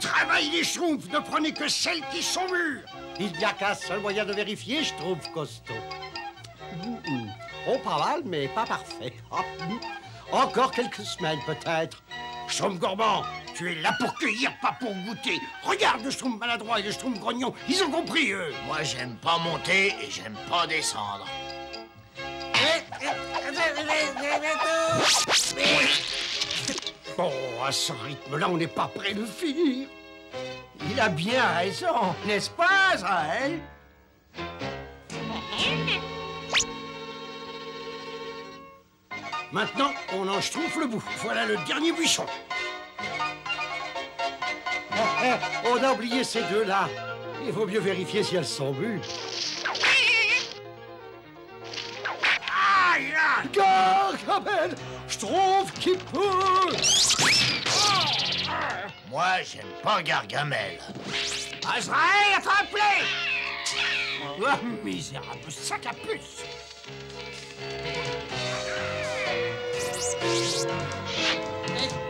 travail, les schtroumpfs. Ne prenez que celles qui sont mûres. Il n'y a qu'un seul moyen de vérifier, je trouve, costaud. Oh, pas mal, mais pas parfait. Encore quelques semaines, peut-être. Schtroumpf gourmand, tu es là pour cueillir, pas pour goûter. Regarde le schtroumpf maladroit et le schtroumpf grognon. Ils ont compris, eux. Moi, j'aime pas monter et j'aime pas descendre. Oh, à ce rythme-là, on n'est pas près de finir. Il a bien raison, n'est-ce pas, Azraël? Maintenant, on en schtroumpf le bout. Voilà le dernier buisson. On a oublié ces deux-là. Il vaut mieux vérifier si elles sont mûres. Aïe, aïe. Gargamel, Schtroumpf qui pousse. Moi, j'aime pas Gargamel. Azraël, attrape-les. Oh, misérable sac à puce.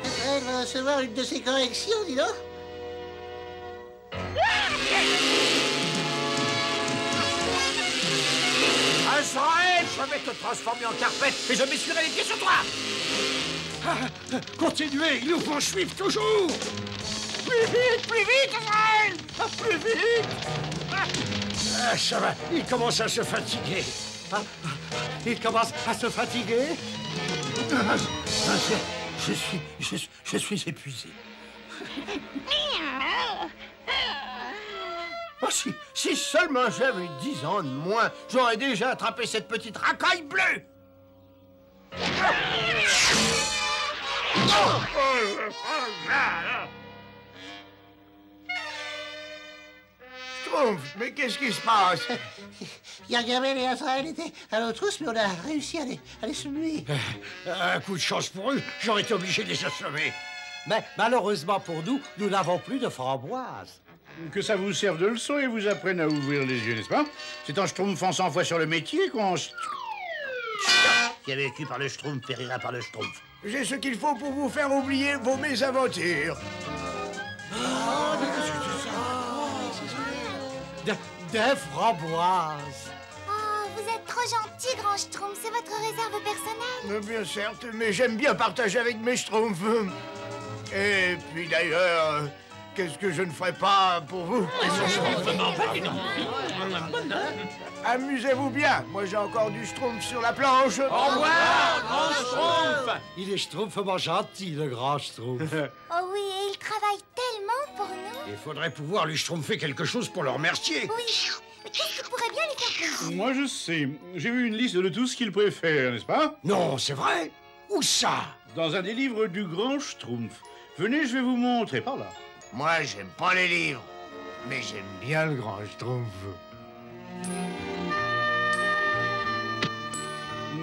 Azraël va recevoir une de ses corrections, dis donc. Azraël, je vais te transformer en carpette et je m'essuierai les pieds sur toi. Continuez, ils nous font suivre toujours. Plus vite, Azraël. Plus vite. Ça va, il commence à se fatiguer. Il commence à se fatiguer. Je suis épuisé. Oh, si seulement j'avais 10 ans de moins, j'aurais déjà attrapé cette petite racaille bleue. Schtroumpf, mais qu'est-ce qui se passe? Gargamel et Azraël étaient à nos trousses, mais on a réussi à les semer. Un coup de chance pour eux, j'aurais été obligé de les assommer. Mais malheureusement pour nous, nous n'avons plus de framboises. Que ça vous serve de leçon et vous apprenne à ouvrir les yeux, n'est-ce pas? C'est en schtroumpfant 100 fois sur le métier qu'on... Qui a vécu par le schtroumpf périra par le schtroumpf. J'ai ce qu'il faut pour vous faire oublier vos mésaventures. Des framboises. Oh, vous êtes trop gentil, grand Schtroumpf. C'est votre réserve personnelle. Bien certes, mais j'aime bien partager avec mes schtroumpfs. Et puis d'ailleurs, qu'est-ce que je ne ferais pas pour vous? Amusez-vous bien. Moi, j'ai encore du schtroumpf sur la planche. Au revoir, grand Schtroumpf. Il est schtroumpfement gentil, le grand Schtroumpf. Oh oui, et il travaille tellement pour nous. Il faudrait pouvoir lui schtroumpfer quelque chose pour le remercier. Oui, mais qu'est-ce qui pourrait bien lui faire plaisir? Moi, je sais. J'ai vu une liste de tout ce qu'il préfère, n'est-ce pas? Non, c'est vrai. Où ça? Dans un des livres du grand Schtroumpf. Venez, je vais vous montrer par là. Moi, j'aime pas les livres, mais j'aime bien le grand schtroumpf.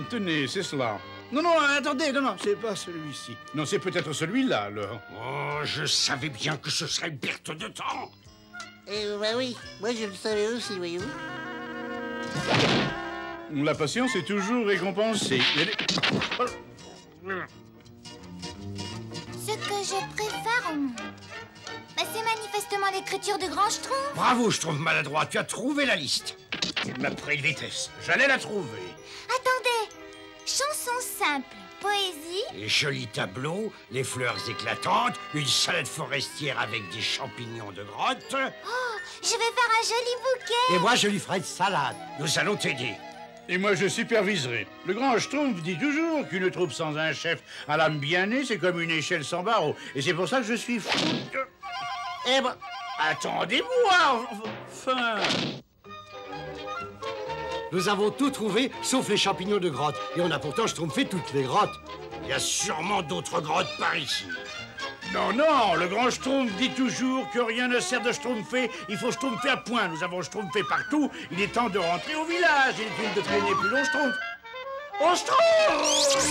Tenez, c'est cela. Non, non, attendez, non, c'est pas celui-ci. Non, c'est peut-être celui-là, alors. Oh, je savais bien que ce serait une perte de temps. Bah oui, moi je le savais aussi, voyez-vous. La patience est toujours récompensée. Ce que je préfère au monde, bah, c'est manifestement l'écriture du grand Schtroumpf. Bravo, Schtroumpf maladroit, tu as trouvé la liste. Il m'a pris de vitesse. J'allais la trouver. Attendez, chanson simple, poésie. Les jolis tableaux, les fleurs éclatantes, une salade forestière avec des champignons de grotte. Oh, je vais faire un joli bouquet. Et moi, je lui ferai une salade. Nous allons t'aider. Et moi, je superviserai. Le grand Schtroumpf dit toujours qu'une troupe sans un chef à l'âme bien née, c'est comme une échelle sans barreaux. Et c'est pour ça que je suis fou. Eh ben, attendez-moi, enfin. Nous avons tout trouvé, sauf les champignons de grotte. Et on a pourtant schtroumpfé toutes les grottes. Il y a sûrement d'autres grottes par ici. Non, non, le grand Schtroumpf dit toujours que rien ne sert de schtroumpfer. Il faut schtroumpfer à point. Nous avons schtroumpfé partout. Il est temps de rentrer au village. Inutile de traîner plus long, Schtroumpf. Oh, Schtroumpf!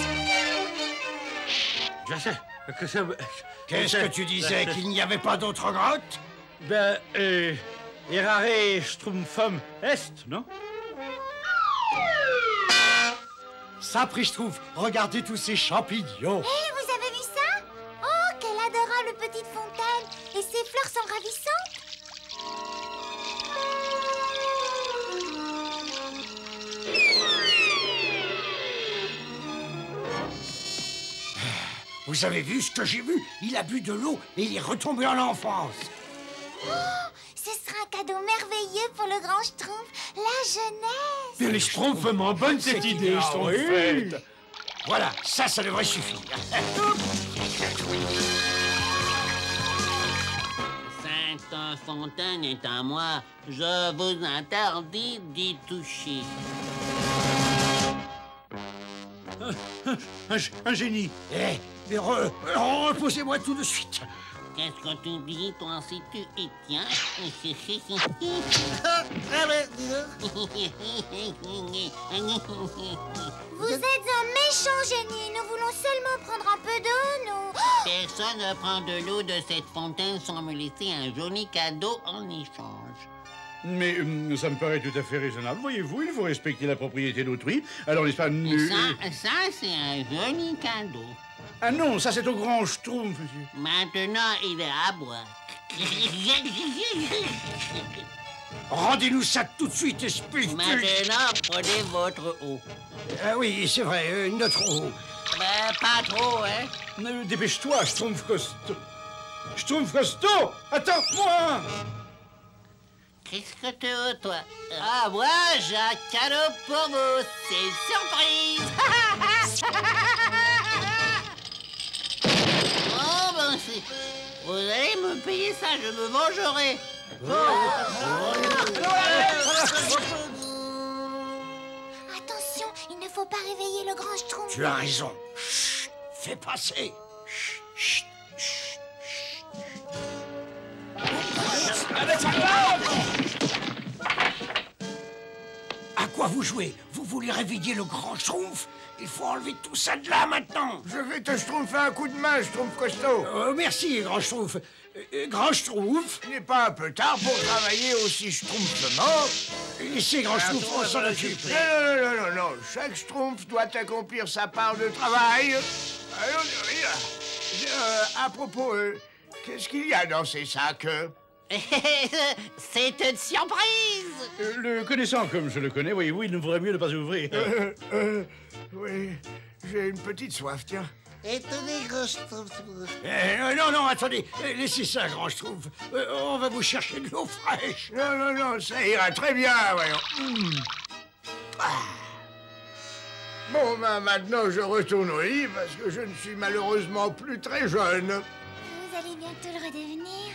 Je sais que ça... Qu'est-ce que tu disais, qu'il n'y avait pas d'autres grottes? Ben, errare Schtroumpfum est, non? Sapri Schtroumpf, regardez tous ces champignons. Hé, vous avez vu ça? Oh, quel adorable petit petite fontaine. Et ces fleurs sont ravissantes. Vous avez vu ce que j'ai vu? Il a bu de l'eau et il est retombé en enfance. Oh, ce sera un cadeau merveilleux pour le grand Schtroumpf, la jeunesse. Mais les Schtroumpfs, vraiment bonne cette idée, Schtroumpf. Voilà, ça devrait suffire. Cette fontaine est à moi. Je vous interdis d'y toucher. Un génie. Reposez-moi tout de suite. Qu'est-ce que tu dis, toi, si tu y tiens? Vous êtes un méchant génie. Nous voulons seulement prendre un peu d'eau, nous. Personne ne prend de l'eau de cette fontaine sans me laisser un joli cadeau en échange. Mais ça me paraît tout à fait raisonnable. Voyez-vous, il faut respecter la propriété d'autrui. Alors, n'est-ce pas... Ça, c'est un joli cadeau. Ah non, ça c'est au grand Schtroumpf, monsieur. Maintenant, il est à boire. Rendez-nous ça tout de suite, espèce. Maintenant, prenez votre eau. Ah oui, c'est vrai, notre eau. Ben, pas trop, hein? Dépêche-toi, Schtroumpf costaud. Schtroumpf costaud, attends-moi. Qu'est-ce que tu veux, toi? Ah, moi, j'ai un cadeau pour vous. C'est une surprise. Oh, ben, vous allez me payer ça, je me vengerai. Attention, il ne faut pas réveiller le grand Schtroumpf. Tu as raison. Chut, fais passer. Chut, chut, À quoi vous jouez? Vous voulez réveiller le grand Schtroumpf? Il faut enlever tout ça de là maintenant. Je vais te Schtroumpfer un coup de main, Schtroumpf costaud. Merci, grand Schtroumpf. Grand Schtroumpf. Il n'est pas un peu tard pour travailler aussi schtroumpfement? Laissez grand Schtroumpf, on s'en occupe. Non. Chaque Schtroumpf doit accomplir sa part de travail. À propos, qu'est-ce qu'il y a dans ces sacs? C'est une surprise. Le connaissant comme je le connais, voyez-vous, il ne vaudrait mieux ne pas ouvrir. Oui, j'ai une petite soif, tiens. Et tenez, grand Schtroumpf. Non, attendez. Laissez ça, grand Schtroumpf. On va vous chercher de l'eau fraîche. Non, ça ira très bien, voyons. Bon, ben maintenant je retourne au lit parce que je ne suis malheureusement plus très jeune. Vous allez bientôt le redevenir.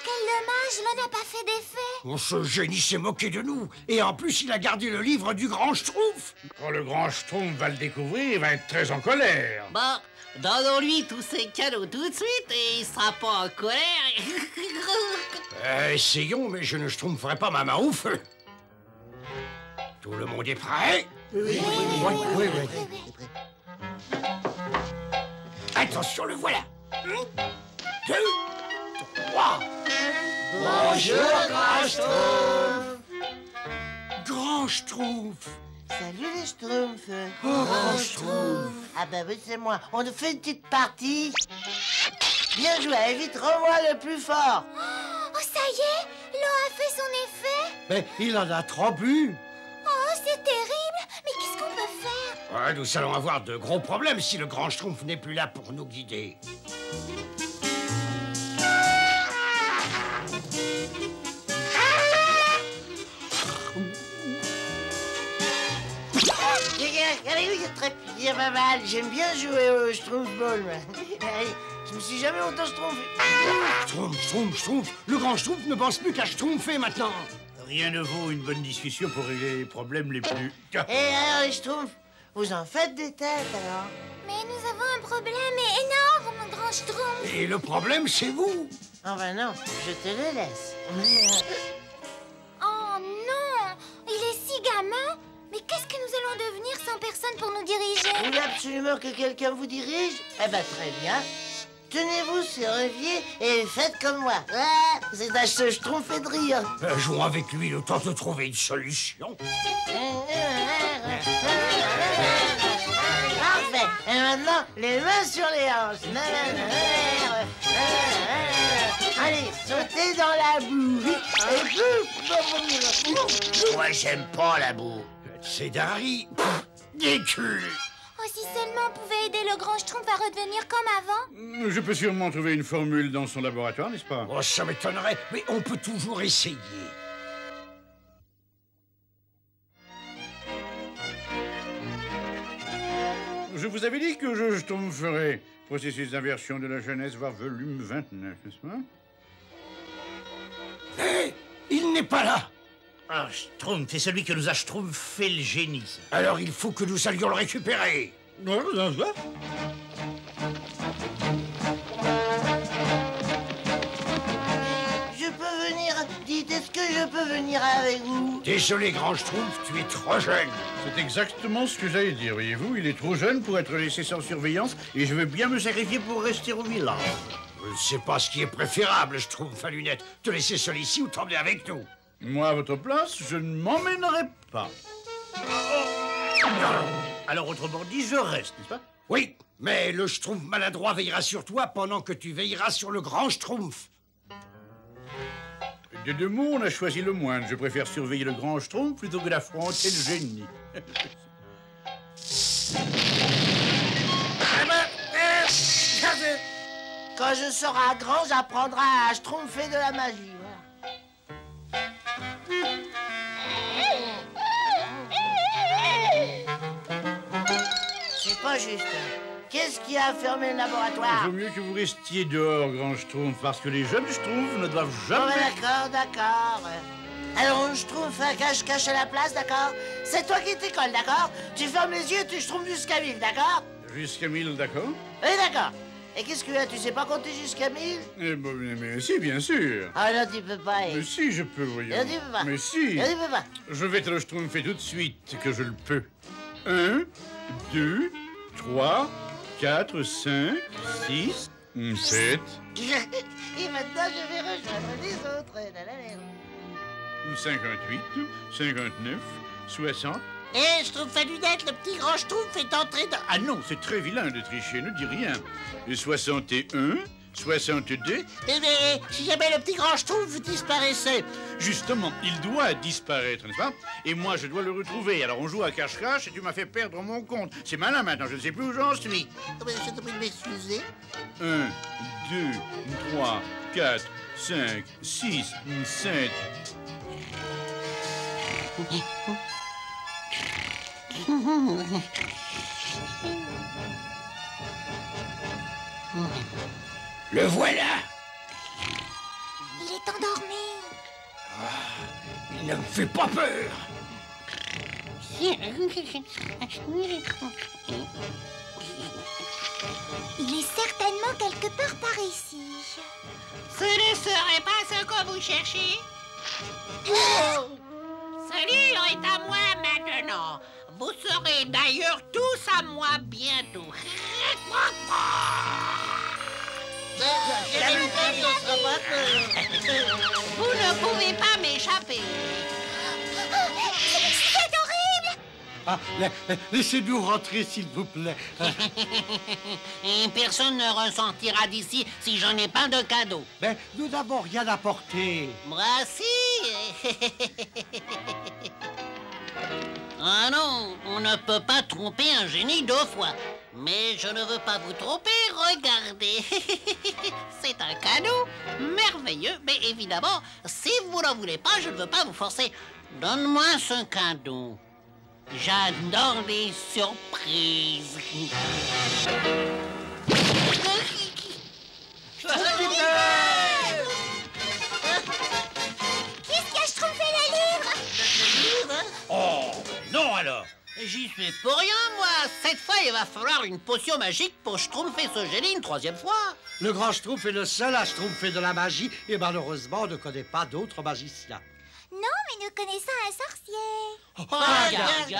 Quel dommage, l'eau n'a pas fait d'effet. Ce génie s'est moqué de nous. Et en plus, il a gardé le livre du grand Schtroumpf. Quand le grand Schtroumpf va le découvrir, il va être très en colère. Bon, donnons-lui tous ses cadeaux tout de suite et il sera pas en colère. Essayons, mais je ne schtroumpferai pas ma main au feu. Tout le monde est prêt? Oui. Attention, le voilà. 1, 2, 3. Bonjour, grand Schtroumpf. Grand Schtroumpf. Salut les Schtroumpfs. Grand Schtroumpf. Ah bah oui, c'est moi. On nous fait une petite partie. Bien joué, vite, rends-moi le plus fort. Oh, ça y est, l'eau a fait son effet. Mais il en a trop bu. Oh, c'est terrible. Mais qu'est-ce qu'on peut faire? Ouais, nous allons avoir de gros problèmes si le grand Schtroumpf n'est plus là pour nous guider. C'est très bien, pas mal. J'aime bien jouer au Schtroumpf Ball. Je me suis jamais autant schtroumpfé. Schtroumpf. Le grand Schtroumpf ne pense plus qu'à schtroumpfer maintenant. Rien ne vaut une bonne discussion pour régler les problèmes les plus... Et alors, les Schtroumpfs, vous en faites des têtes, alors? Mais nous avons un problème énorme, grand Schtroumpf. Et le problème, c'est vous. Oh ben non, je te le laisse. Oh non, il est si gamin. Mais qu'est-ce que nous allons devenir sans personne pour nous diriger? Vous voulez absolument que quelqu'un vous dirige? Eh ben très bien. Tenez-vous sur un pied et faites comme moi. Ah, c'est un schtroumpf de rire. Jouons avec lui le temps de trouver une solution. Parfait. maintenant, les mains sur les hanches. Allez, sautez dans la boue. Moi, j'aime pas la boue. C'est d'Harry. Des culs. Oh, si seulement on pouvait aider le grand Schtroumpf à redevenir comme avant. Je peux sûrement trouver une formule dans son laboratoire, n'est-ce pas? Oh, ça m'étonnerait, mais on peut toujours essayer. Je vous avais dit que je schtroumpferais. Processus d'inversion de la jeunesse, voir volume 29, n'est-ce pas? Hé, il n'est pas là. Ah, Schtroumpf, c'est celui que nous a schtroumpfé le génie. Ça. Alors il faut que nous allions le récupérer. Je peux venir. Dites, est-ce que je peux venir avec vous? Désolé, grand Schtroumpf, tu es trop jeune. C'est exactement ce que j'allais dire, voyez-vous. Il est trop jeune pour être laissé sans surveillance et je veux bien me sacrifier pour rester au village. Je ne sais pas ce qui est préférable, Schtroumpf à lunettes. Te laisser seul ici ou t'emmener avec nous. Moi, à votre place, je ne m'emmènerai pas. Alors, autrement dit, je reste, n'est-ce pas? Oui, mais le Schtroumpf maladroit veillera sur toi pendant que tu veilleras sur le grand Schtroumpf. De deux mots, on a choisi le moindre. Je préfère surveiller le grand Schtroumpf plutôt que d'affronter le génie. Quand je serai grand, j'apprendrai à schtroumpfer de la magie. C'est pas juste. Qu'est-ce qui a fermé le Il laboratoire? vaut mieux que vous restiez dehors, grand Schtroumpf, parce que les jeunes Schtroumpfs ne doivent Oh, jamais... d'accord, d'accord. Alors on schtroumpfe un cache-cache à la place, d'accord? C'est toi qui t'y colles, d'accord? Tu fermes les yeux, tu schtroumpfes jusqu'à 1000, d'accord? Jusqu'à 1000, d'accord? Oui, d'accord. Et qu'est-ce que tu sais pas compter jusqu'à 1000? Eh ben, mais si, bien sûr. Ah non, tu peux pas. Mais si, je peux, voyons. Non, tu peux pas. Mais si. Non, tu peux pas. Je vais te le schtroumpfer tout de suite, que je le peux. 1, 2, 3, 4, 5, 6, 7, Et maintenant, je vais rejoindre les autres. 58, 59, 60... Hé, Schtroumpf à lunettes, le petit grand Schtroumpf est entré dans... Ah non, c'est très vilain de tricher, ne dis rien. Et 61, 62... Mais si jamais le petit grand Schtroumpf disparaissait... Justement, il doit disparaître, n'est-ce pas? Et moi, je dois le retrouver. Alors on joue à cache-cache et tu m'as fait perdre mon compte. C'est malin maintenant, je ne sais plus où j'en suis. Je te prie de m'excuser. 1, 2, 3, 4, 5, 6, 7... Le voilà. Il est endormi. Il ne me fait pas peur. Il est certainement quelque part par ici. Ce ne serait pas ce que vous cherchez? Ce livre est à moi maintenant. Vous serez d'ailleurs tous à moi bientôt. Vous ne pouvez pas m'échapper. C'est horrible! Ah, laissez-nous rentrer, s'il vous plaît. Et personne ne ressentira d'ici si j'en ai pas de cadeau. Mais nous n'avons rien apporté. Moi si. Ah non, on ne peut pas tromper un génie 2 fois. Mais je ne veux pas vous tromper, regardez. C'est un cadeau merveilleux, mais évidemment, si vous ne voulez pas, je ne veux pas vous forcer. Donne-moi ce cadeau. J'adore les surprises. Qu'est-ce qui a schtroumpfé le livre? Oh, non alors. J'y suis pour rien, moi. Cette fois, il va falloir une potion magique pour schtroumpfer ce génie une 3e fois. Le grand Schtroumpf est le seul à schtroumpfer de la magie et malheureusement, on ne connaît pas d'autres magiciens. Non, mais nous connaissons un sorcier. Regardez.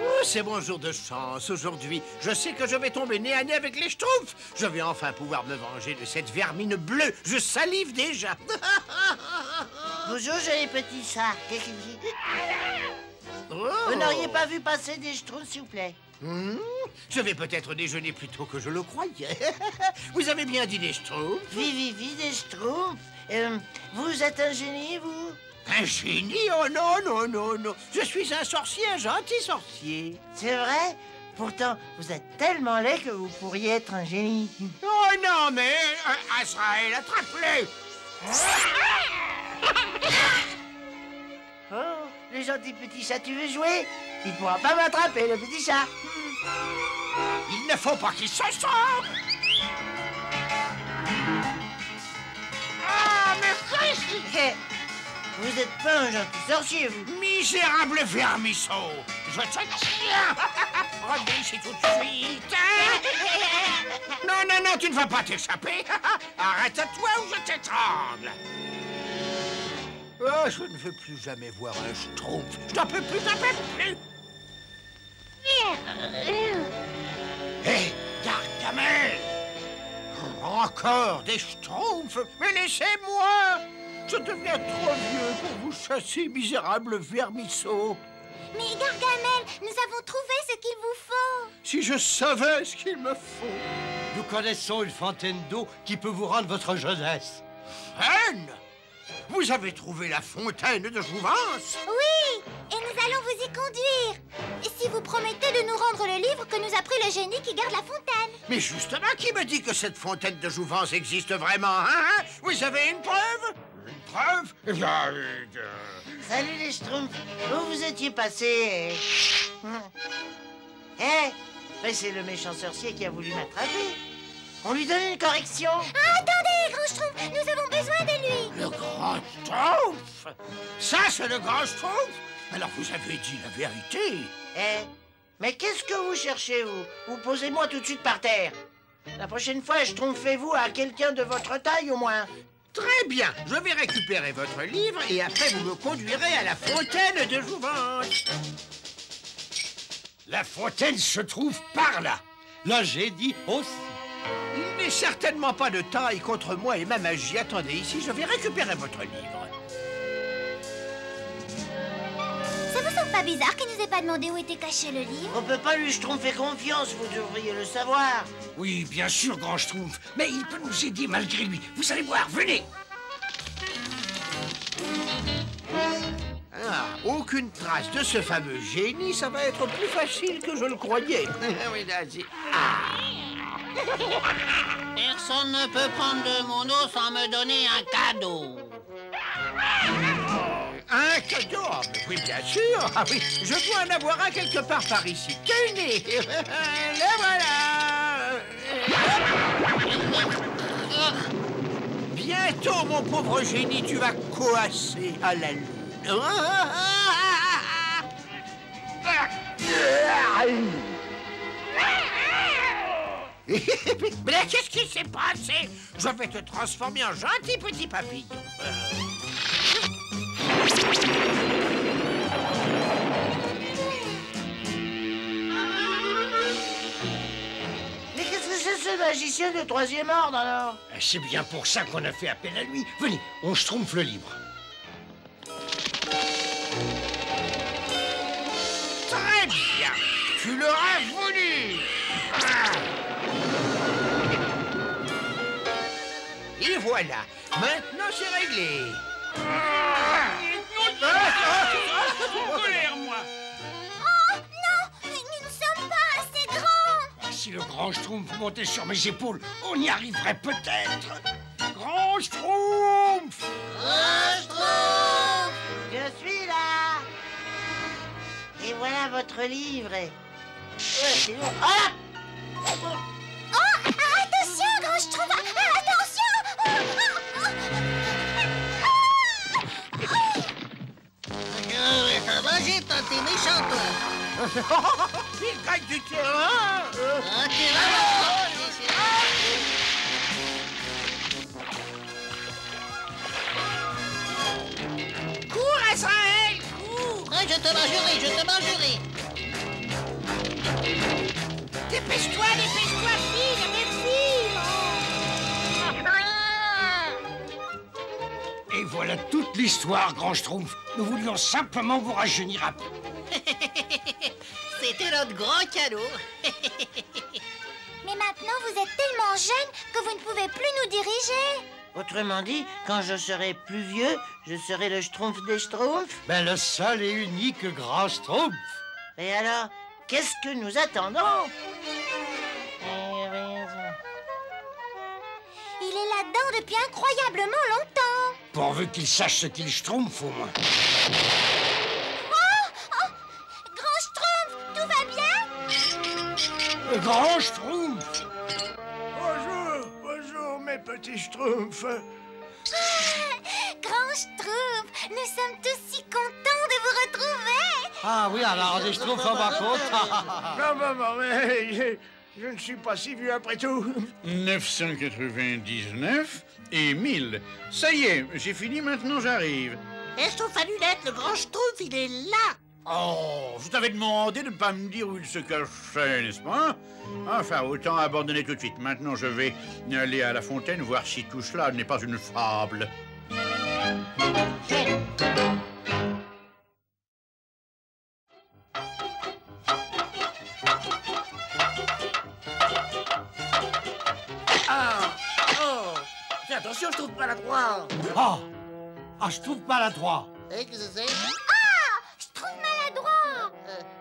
Oh, c'est mon jour de chance aujourd'hui. Je sais que je vais tomber nez à nez avec les Schtroumpfs. Je vais enfin pouvoir me venger de cette vermine bleue. Je salive déjà. Bonjour, joli petit chat. Qu'est-ce qu'il dit? Oh. Vous n'auriez pas vu passer des schtroumpfs, s'il vous plaît? Je vais peut-être déjeuner plus tôt que je le croyais. Vous avez bien dit des Schtroumpfs? Vivi, des Schtroumpfs. Vous êtes un génie, vous? Un génie? Oh non, non, non, non. Je suis un sorcier, un gentil sorcier. C'est vrai? Pourtant, vous êtes tellement laid que vous pourriez être un génie. Oh non, mais... Azraël, attrape-le! Oh, le gentil petit chat, tu veux jouer? Il pourra pas m'attraper, le petit chat. Il ne faut pas qu'il se sorte! Ah, mais qu'est-ce... Vous êtes pas un gentil sorcier, vous. Misérable vermisseau! Je te tiens! Reviens ici tout de suite! Non, non, non, tu ne vas pas t'échapper! Arrête-toi ou je t'étrangle! Oh, je ne veux plus jamais voir un Schtroumpf! Je n'en peux plus, Hé, Gargamel! Encore des Schtroumpfs! Mais laissez-moi! Je deviens trop vieux pour vous chasser, misérable vermisseau! Mais Gargamel, nous avons trouvé ce qu'il vous faut. Si je savais ce qu'il me faut. Nous connaissons une fontaine d'eau qui peut vous rendre votre jeunesse. Fontaine? Vous avez trouvé la fontaine de Jouvence? Oui, et nous allons vous y conduire. Et si vous promettez de nous rendre le livre que nous a pris le génie qui garde la fontaine. Mais justement, qui me dit que cette fontaine de Jouvence existe vraiment, hein? Vous avez une preuve? Une preuve? Salut les Schtroumpfs. Où vous étiez passés? Mais c'est le méchant sorcier qui a voulu m'attraper. On lui donne une correction. Ah, attendez, Grand Schtroumpf, nous avons besoin de lui. Le grand Schtroumpf? Ça, c'est le grand Schtroumpf? Alors vous avez dit la vérité. Mais qu'est-ce que vous cherchez, vous? Vous posez-moi tout de suite par terre. La prochaine fois, Schtroumpfez-vous à quelqu'un de votre taille, au moins. Très bien, je vais récupérer votre livre et après vous me conduirez à la fontaine de Jouvence. La fontaine se trouve par là. Le génie aussi. Il n'est certainement pas de taille contre moi et ma magie. Attendez ici, je vais récupérer votre livre. Ça vous semble pas bizarre qu'il nous ait pas demandé où était caché le livre? On peut pas lui Schtroumpfer confiance, vous devriez le savoir. Oui, bien sûr, grand Schtroumpf. Mais il peut nous aider malgré lui. Vous allez voir, venez. Ah, aucune trace de ce fameux génie, ça va être plus facile que je le croyais. Oui, vas-y. Personne ne peut prendre de mon eau sans me donner un cadeau. Un cadeau? Ah, oui, bien sûr. Ah oui, je dois en avoir un quelque part par ici. Tenez, le voilà. Bientôt, mon pauvre génie, tu vas coasser à la lune. Mais qu'est-ce qui s'est passé? Je vais te transformer en gentil petit papillon. Mais qu'est-ce que c'est ce magicien de troisième ordre, alors? C'est bien pour ça qu'on a fait appel à lui. Venez, on Schtroumpf le livre. Très bien. Tu l'auras voulu. Et voilà. Maintenant, c'est réglé. Colère, moi. Oh, non, nous ne sommes pas assez grands. Si le grand Schtroumpf montait sur mes épaules, on y arriverait peut-être. Grand Schtroumpf! Je suis là. Et voilà votre livre. C'est lourd. Ah! Oh, attention, Grand Schtroumpf, attention. Vas-y, toi, t'es méchant, toi. Il gagne du terrain. Ah, tu vas voir. Cours, Azraël, cours. Ah, je te mangerai, je te mangerai. Dépêche-toi, file, Et voilà toute l'histoire, grand Schtroumpf. Nous voulions simplement vous rajeunir un peu. C'est C'était notre grand cadeau. Mais maintenant, vous êtes tellement jeune que vous ne pouvez plus nous diriger. Autrement dit, quand je serai plus vieux, je serai le Schtroumpf des Schtroumpfs. Ben, le seul et unique grand Schtroumpf. Et alors, qu'est-ce que nous attendons? Il est là-dedans depuis incroyablement longtemps. Pourvu qu'il sache ce qu'il schtroumpf, au moins. Grand Schtroumpf, tout va bien? Le grand schtroumpf. Bonjour, mes petits schtroumpfs. Grand Schtroumpf, nous sommes tous si contents de vous retrouver. Ah oui, alors des Schtroumpfs en bas compte. Non, mais je ne suis pas si vieux après tout. 999 et 1000. Ça y est, j'ai fini, maintenant j'arrive. Et Schtroumpf à lunettes, le grand Schtroumpf, il est là. Oh, je t'avais demandé de ne pas me dire où il se cachait, n'est-ce pas? Enfin, autant abandonner tout de suite. Maintenant, je vais aller à la fontaine voir si tout cela n'est pas une fable. Fais attention, je trouve maladroit. Je trouve maladroit. Qu'est-ce que c'est? Je trouve maladroit.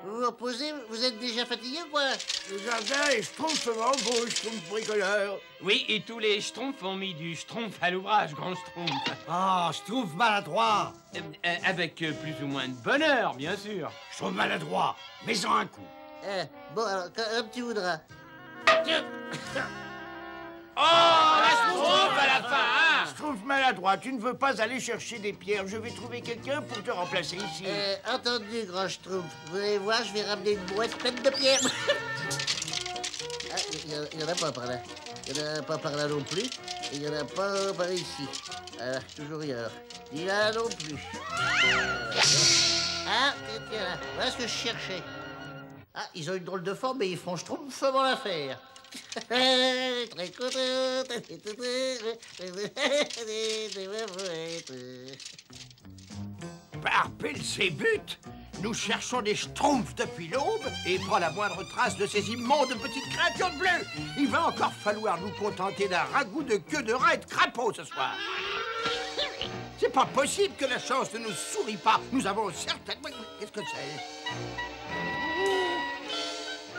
Vous vous reposez, vous êtes déjà fatigué ou quoi? Le jardin est schtroumpfement beau, schtroumpf bricoleur. Oui, et tous les schtroumpfs ont mis du schtroumpf à l'ouvrage, grand schtroumpf. Je trouve maladroit. Avec plus ou moins de bonheur, bien sûr. Je trouve maladroit. Mets-en un coup. Bon, alors, comme tu voudras. Schtroumpf à la fin, hein? Schtroumpf maladroit, tu ne veux pas aller chercher des pierres. Je vais trouver quelqu'un pour te remplacer ici. Entendu, grand Schtroumpf. Vous allez voir, je vais ramener une boîte pleine de pierres. Il n'y en a pas par là. Il n'y en a pas par là non plus. Et il n'y en a pas par ici. Toujours rien. Ni là non plus. Tiens, là. Voilà ce que je cherchais. Ils ont une drôle de forme, mais ils font schtroumpfement l'affaire. Très content. Par Belzébuth, nous cherchons des schtroumpfs depuis l'aube et pas la moindre trace de ces immondes petites créatures bleues. Il va encore falloir nous contenter d'un ragoût de queue de rat et de crapaud ce soir. C'est pas possible que la chance ne nous sourie pas. Nous avons certainement... Qu'est-ce que c'est?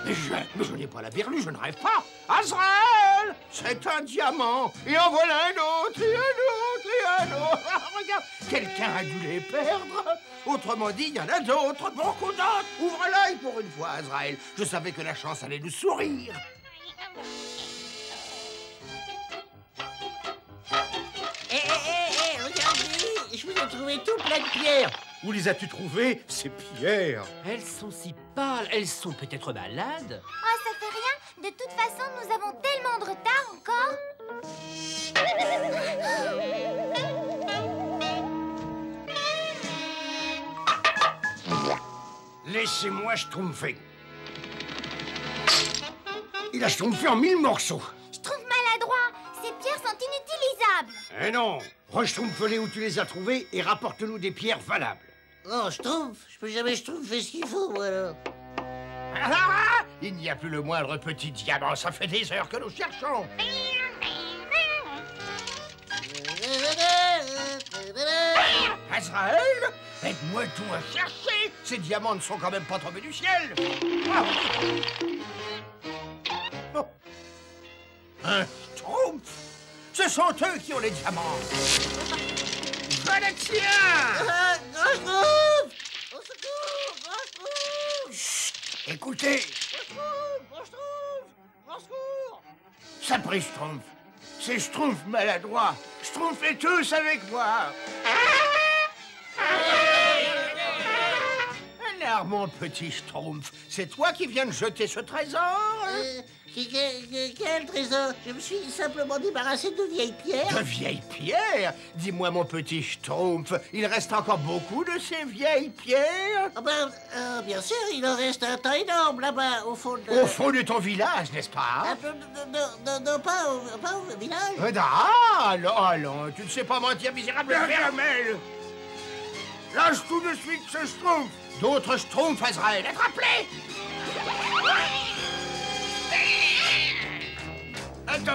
Mais je n'ai pas la berlue, je ne rêve pas. Azraël, c'est un diamant. Et en voilà un autre, et un autre, et un autre. Regarde, quelqu'un a dû les perdre. Autrement dit, il y en a d'autres, beaucoup d'autres. Ouvre l'œil pour une fois, Azraël. Je savais que la chance allait nous sourire. Regardez, je vous ai trouvé tout plein de pierres. Où les as-tu trouvées, ces pierres? Elles sont si pâles, elles sont peut-être malades. Ça fait rien. De toute façon, nous avons tellement de retard encore. Laissez-moi schtroumpfer. Il a schtroumpfé en 1000 morceaux. Je trouve maladroit. Ces pierres sont inutilisables. Eh non, re-schtroumpfe-les où tu les as trouvées et rapporte-nous des pierres valables. Oh, Schtroumpf, je peux jamais schtroumpfer ce qu'il faut, moi, alors. Il n'y a plus le moindre petit diamant. Ça fait des heures que nous cherchons. Azraël, aide-moi tout à chercher. Ces diamants ne sont quand même pas tombés du ciel. Oh. Un schtroumpf. Ce sont eux qui ont les diamants. Je les tiens. Grand Schtroumpf! Au secours! Grand Schtroumpf! Chut, écoutez. Grand Schtroumpf! Grand secours! Ça prie, Schtroumpf. C'est Schtroumpf maladroit. Schtroumpfez tous avec moi. Alors, mon petit Schtroumpf, c'est toi qui viens de jeter ce trésor? Quel trésor? Je me suis simplement débarrassé de vieilles pierres. De vieilles pierres? Dis-moi, mon petit Schtroumpf, il reste encore beaucoup de ces vieilles pierres? Bien sûr, il en reste un tas énorme là-bas, au fond de... Au fond de ton village, n'est-ce pas? Non, pas au village. Allons, tu ne sais pas mentir, misérable Gargamel! Lâche tout de suite ce Schtroumpf. D'autres Schtroumpfs, Azraël, attrape-les!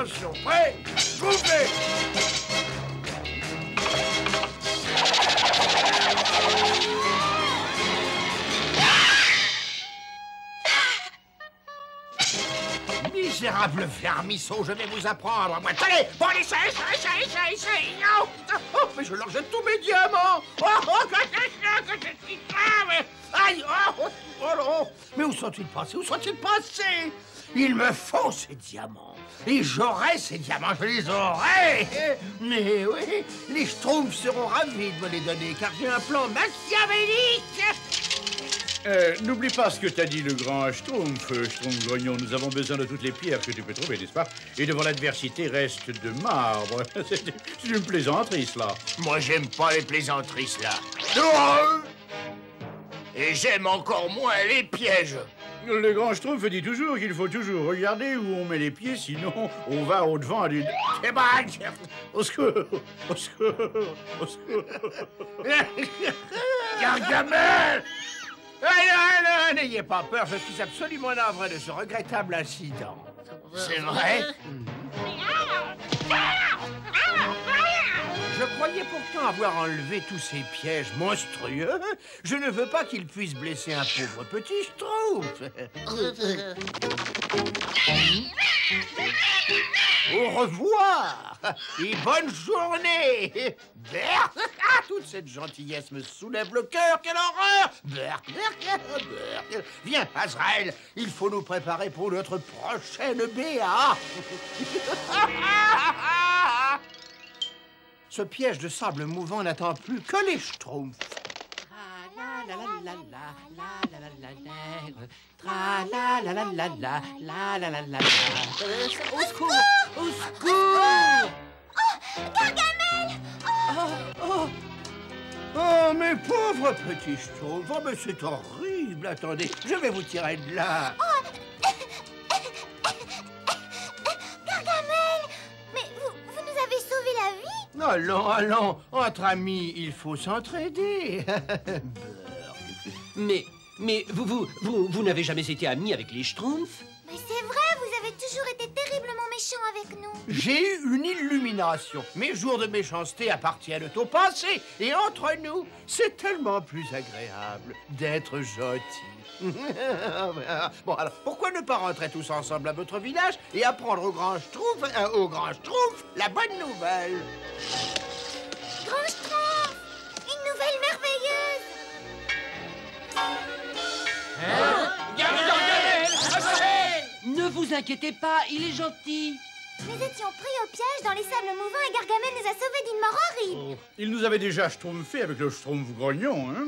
Attention, prêt? Schtroumpfez! Misérable vermisseau, je vais vous apprendre, moi. Allez, bon, allez, essaye. Oh, mais je leur jette tous mes diamants. Que je suis grave. Aïe, oh, mais où sont-ils passés? Il me faut ces diamants. Et j'aurai ces diamants, je les aurai. Mais oui, les Schtroumpfs seront ravis de me les donner, car j'ai un plan machiavélique. N'oublie pas ce que t'as dit le grand Schtroumpf, Schtroumpf grognon. Nous avons besoin de toutes les pierres que tu peux trouver, n'est-ce pas? Et devant l'adversité, reste de marbre. C'est une plaisanterie, cela. Moi, j'aime pas les plaisanteries, là. Non! Et j'aime encore moins les pièges. Le grand Schtroumpf dit toujours qu'il faut toujours regarder où on met les pieds, sinon on va au-devant d'une... Eh ben, Au secours! Au secours! Au secours! Gargamel! Non, n'ayez pas peur, je suis absolument navré de ce regrettable incident. C'est vrai? Je croyais pourtant avoir enlevé tous ces pièges monstrueux. Je ne veux pas qu'ils puissent blesser un pauvre petit Schtroumpf. Au revoir et bonne journée. Berk, toute cette gentillesse me soulève le cœur, quelle horreur. Berk. Viens, Azraël, il faut nous préparer pour notre prochaine BA. Ce piège de sable mouvant n'attend plus que les Schtroumpfs. Au secours! Au secours! Gargamel! Oh, mes pauvres petits Schtroumpfs! Oh, mais c'est horrible! Attendez, je vais vous tirer de là! Gargamel! Mais vous nous avez sauvé la vie? Allons, entre amis, il faut s'entraider! Mais vous n'avez jamais été amis avec les Schtroumpfs? Mais c'est vrai, vous avez toujours été terriblement méchants avec nous. J'ai eu une illumination. Mes jours de méchanceté appartiennent au passé. Et entre nous, c'est tellement plus agréable d'être gentil. Bon, alors, pourquoi ne pas rentrer tous ensemble à votre village et apprendre au grand Schtroumpf, la bonne nouvelle? Grand Schtroumpf, une nouvelle merveilleuse. Ne vous inquiétez pas, il est gentil. Nous étions pris au piège dans les sables mouvants et Gargamel nous a sauvés d'une mort horrible. Il nous avait déjà schtroumpfé avec le Schtroumpf grognon, hein?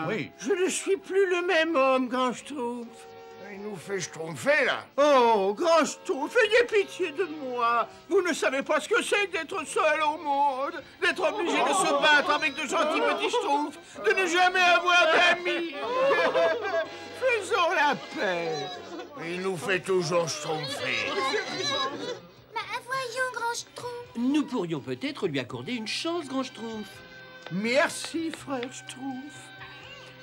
Oui. Je ne suis plus le même homme, grand Schtroumpf. Il nous fait schtroumpfer, là. Oh, grand Schtroumpf, ayez pitié de moi. Vous ne savez pas ce que c'est d'être seul au monde, d'être obligé de se battre avec de gentils petits Schtroumpfs, de ne jamais avoir d'amis. Faisons la paix. Il nous fait toujours schtroumpfer. Voyons, grand Schtroumpf. Nous pourrions peut-être lui accorder une chance, grand Schtroumpf. Merci, frère Schtroumpf.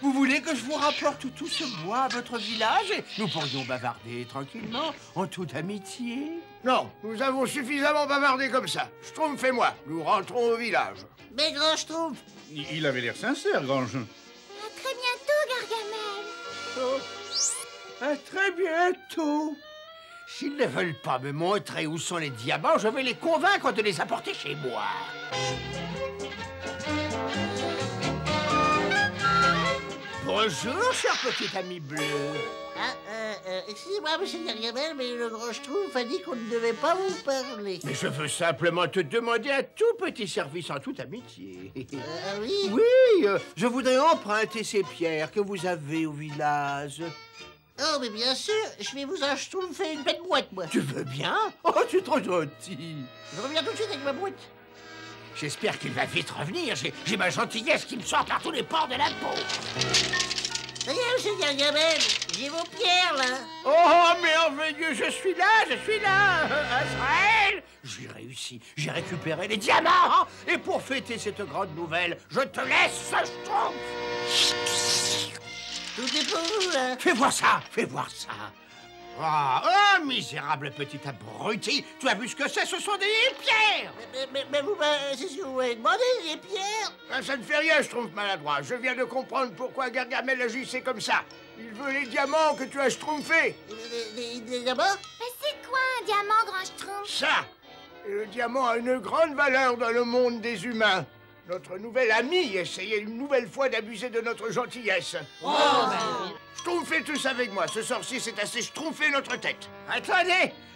Vous voulez que je vous rapporte tout ce bois à votre village et nous pourrions bavarder tranquillement, en toute amitié? Non, nous avons suffisamment bavardé comme ça. Schtroumpf et moi, nous rentrons au village. Mais grand Schtroumpf, Il avait l'air sincère, grand jeu. À très bientôt, Gargamel. Oh, à très bientôt. S'ils ne veulent pas me montrer où sont les diamants, je vais les convaincre de les apporter chez moi. Bonjour, cher petit ami bleu. excusez-moi, monsieur Gargamel, mais le grand Schtroumpf a dit qu'on ne devait pas vous parler. Mais je veux simplement te demander un tout petit service en toute amitié. Oui? Oui, je voudrais emprunter ces pierres que vous avez au village. Oh, mais bien sûr, je vais vous en schtroumpfer une belle boîte, moi. Tu veux bien? Oh, tu es trop gentil. Je reviens tout de suite avec ma boîte. J'espère qu'il va vite revenir. J'ai ma gentillesse qui me sort par tous les pores de la peau. Ça y est, monsieur Gargamel, j'ai vos pierres, là. Oh, merveilleux, je suis là. Azraël, j'ai réussi, j'ai récupéré les diamants. Et pour fêter cette grande nouvelle, je te laisse, Schtroumpf. Tout est pour vous, là. Fais voir ça. Oh, misérable petit abruti! Tu as vu ce que c'est? Ce sont des pierres! Mais vous, c'est ce que vous m'avez demandé, les pierres? Ah, ça ne fait rien, je trouve maladroit. Je viens de comprendre pourquoi Gargamel agissait comme ça. Il veut les diamants que tu as schtroumpfés. Des diamants? Mais c'est quoi un diamant, grand Schtroumpf? Ça! Et le diamant a une grande valeur dans le monde des humains. Notre nouvel ami essayait une nouvelle fois d'abuser de notre gentillesse. Schtroumpfez tous avec moi. Ce sorcier s'est assez schtroumpfé notre tête.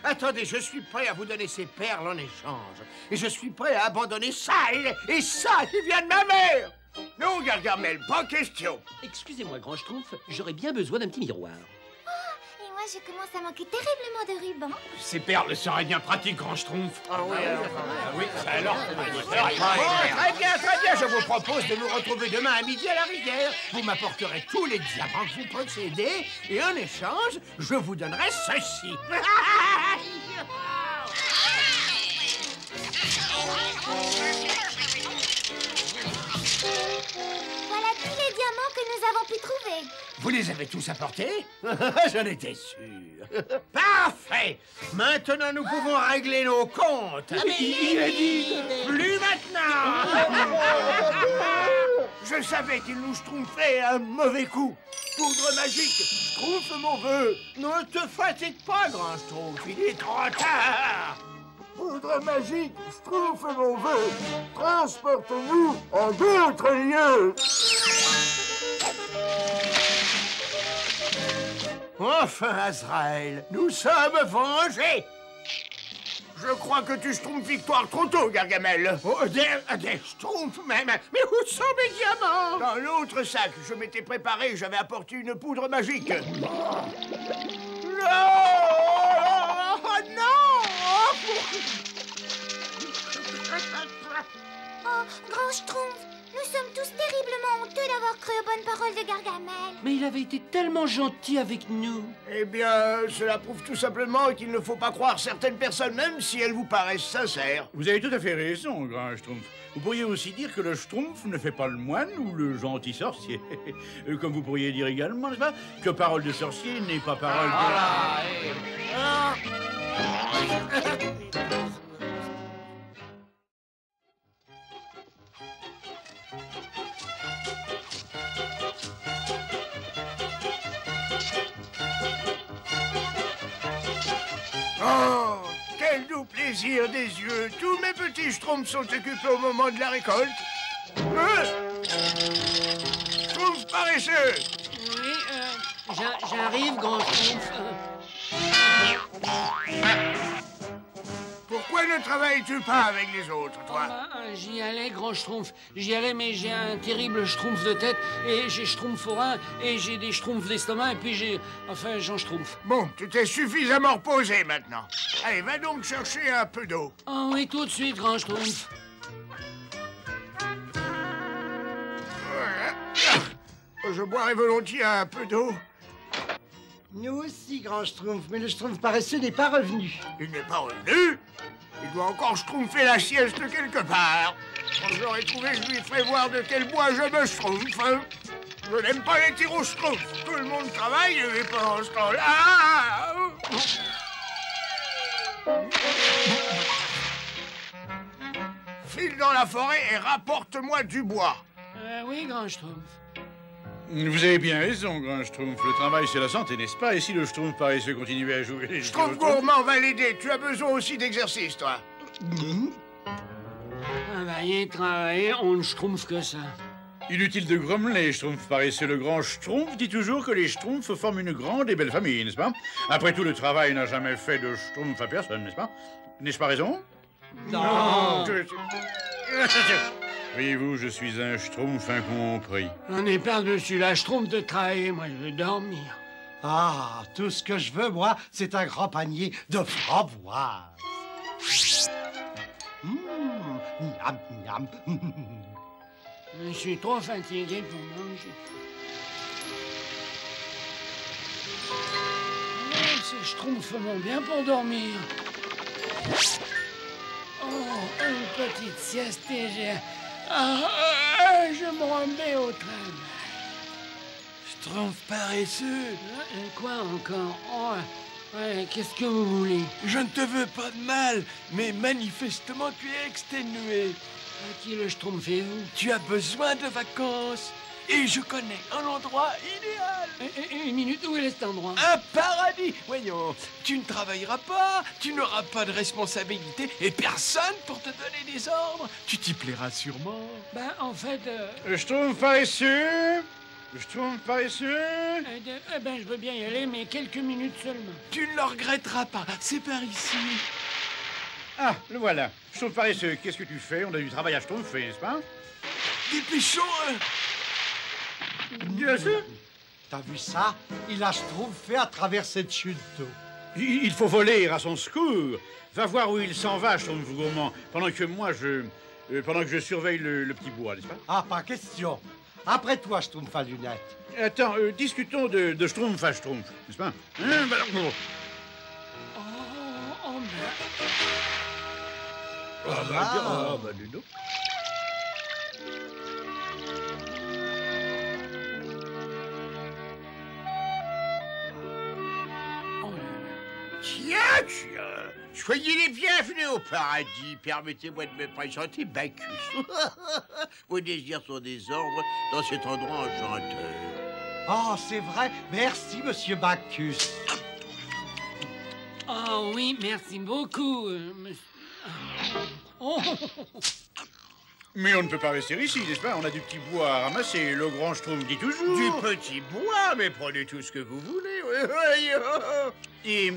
Attendez, je suis prêt à vous donner ces perles en échange. Et je suis prêt à abandonner ça et ça qui vient de ma mère! Non, Gargamel, pas question. Excusez-moi, grand Schtroumpf, j'aurais bien besoin d'un petit miroir. Et moi, je commence à manquer terriblement de ruban. Ces perles seraient bien pratiques, grand Schtroumpf. Ah oui, alors. Très bien, je vous propose de nous retrouver demain à midi à la rivière. Vous m'apporterez tous les diamants que vous possédez et en échange, je vous donnerai ceci. Voilà tous les diamants que nous avons pu trouver. Vous les avez tous apportés? J'en étais sûr. Parfait! Maintenant, nous pouvons régler nos comptes. Il a dit plus maintenant! Je savais qu'il nous schtroumpfait un mauvais coup. Poudre magique, schtroumpfe mon vœu. Ne te fatigue pas, grand Schtroumpf, il est trop tard. Poudre magique, schtroumpfe mon vœu. Transporte-nous en d'autres lieux. Enfin, Azraël, nous sommes vengés. Je crois que tu schtroumpes victoire trop tôt, Gargamel. Oh, des Schtroumpfs même. Mais où sont mes diamants? Dans l'autre sac, je m'étais préparé, j'avais apporté une poudre magique. Non! Oh, non! Oh, grand Schtroumpf, nous sommes tous terriblement honteux d'avoir cru aux bonnes paroles de Gargamel. Mais il avait été tellement gentil avec nous. Eh bien, cela prouve tout simplement qu'il ne faut pas croire certaines personnes, même si elles vous paraissent sincères. Vous avez tout à fait raison, grand Schtroumpf. Vous pourriez aussi dire que le Schtroumpf ne fait pas le moine ou le gentil sorcier. Comme vous pourriez dire également, n'est-ce pas, que parole de sorcier n'est pas parole de... Oh, quel doux plaisir des yeux. Tous mes petits schtroumpfs sont occupés au moment de la récolte. Schtroumpf paresseux. Oui, j'arrive, grand Schtroumpf. Pourquoi ne travailles-tu pas avec les autres, toi? J'y allais, grand Schtroumpf. J'y allais, mais j'ai un terrible Schtroumpf de tête, et j'ai Schtroumpf au rein, et j'ai des Schtroumpfs d'estomac, et puis j'ai... Enfin, j'en Schtroumpf. Bon, tu t'es suffisamment reposé maintenant. Allez, va donc chercher un peu d'eau. Oh oui, tout de suite, grand Schtroumpf. Je boirais volontiers un peu d'eau. Nous aussi, grand Schtroumpf, mais le Schtroumpf paresseux n'est pas revenu. Il n'est pas revenu. Il doit encore schtroumpfer la sieste quelque part. Quand je l'aurai trouvé, je lui ferai voir de quel bois je me schtroumpfe. Je n'aime pas les tirs au schtroumpf. Tout le monde travaille et pendant ce temps-là... File dans la forêt et rapporte-moi du bois. Oui, grand Schtroumpf. Vous avez bien raison, grand Schtroumpf. Le travail, c'est la santé, n'est-ce pas? Et si le Schtroumpf paresseux continuait à jouer... les Schtroumpf gourmand va l'aider. Tu as besoin aussi d'exercice, toi. Travailler, travailler, on ne Schtroumpf que ça. Inutile de grommeler, Schtroumpf paresseux. Le grand Schtroumpf dit toujours que les Schtroumpfs forment une grande et belle famille, n'est-ce pas? Après tout, le travail n'a jamais fait de Schtroumpf à personne, n'est-ce pas? N'ai-je pas raison? Non. Voyez-vous, je suis un Schtroumpf incompris. On est par-dessus la Schtroumpf de travailler, moi je veux dormir. Ah, tout ce que je veux, moi, c'est un grand panier de framboises. Miam, miam. Je suis trop fatigué pour manger. Ces Schtroumpfs vont bien pour dormir. Oh, une petite sieste et j'ai... je me remets au travail. Schtroumpf paresseux. Quoi encore? Oh, Ouais, qu'est-ce que vous voulez? Je ne te veux pas de mal, mais manifestement tu es exténué. À qui le schtroumpfez-vous? Tu as besoin de vacances. Et je connais un endroit idéal. Une minute, où est cet endroit? Un paradis. Voyons, tu ne travailleras pas, tu n'auras pas de responsabilité et personne pour te donner des ordres. Tu t'y plairas sûrement. Ben, en fait... Schtroumpf paresseux. Schtroumpf paresseux. Ben, je veux bien y aller, mais quelques minutes seulement. Tu ne le regretteras pas, c'est par ici. Ah, le voilà. Schtroumpf paresseux, qu'est-ce que tu fais? On a du travail à schtroumpfer, n'est-ce pas? Dépêchons. Bien sûr. T'as vu ça? Il a schtroumpfé à travers cette chute d'eau. Il faut voler à son secours. Va voir où il s'en va, Schtroumpf gourmand, pendant que moi, pendant que je surveille le petit bois, n'est-ce pas? Ah, pas question. Après toi, Schtroumpf à lunettes. Attends, discutons de Schtroumpf à Schtroumpf, n'est-ce pas? Hein, bah, bon. Bah, dis donc. Tiens, soyez les bienvenus au paradis. Permettez-moi de me présenter Bacchus. Vos désirs sont des ordres dans cet endroit enchanteur. Oh, c'est vrai. Merci, monsieur Bacchus. Oh oui, merci beaucoup, monsieur. Oh. Mais on ne peut pas rester ici, n'est-ce pas? On a du petit bois à ramasser. Le grand Schtroumpf dit toujours... Du petit bois, mais prenez tout ce que vous voulez. Et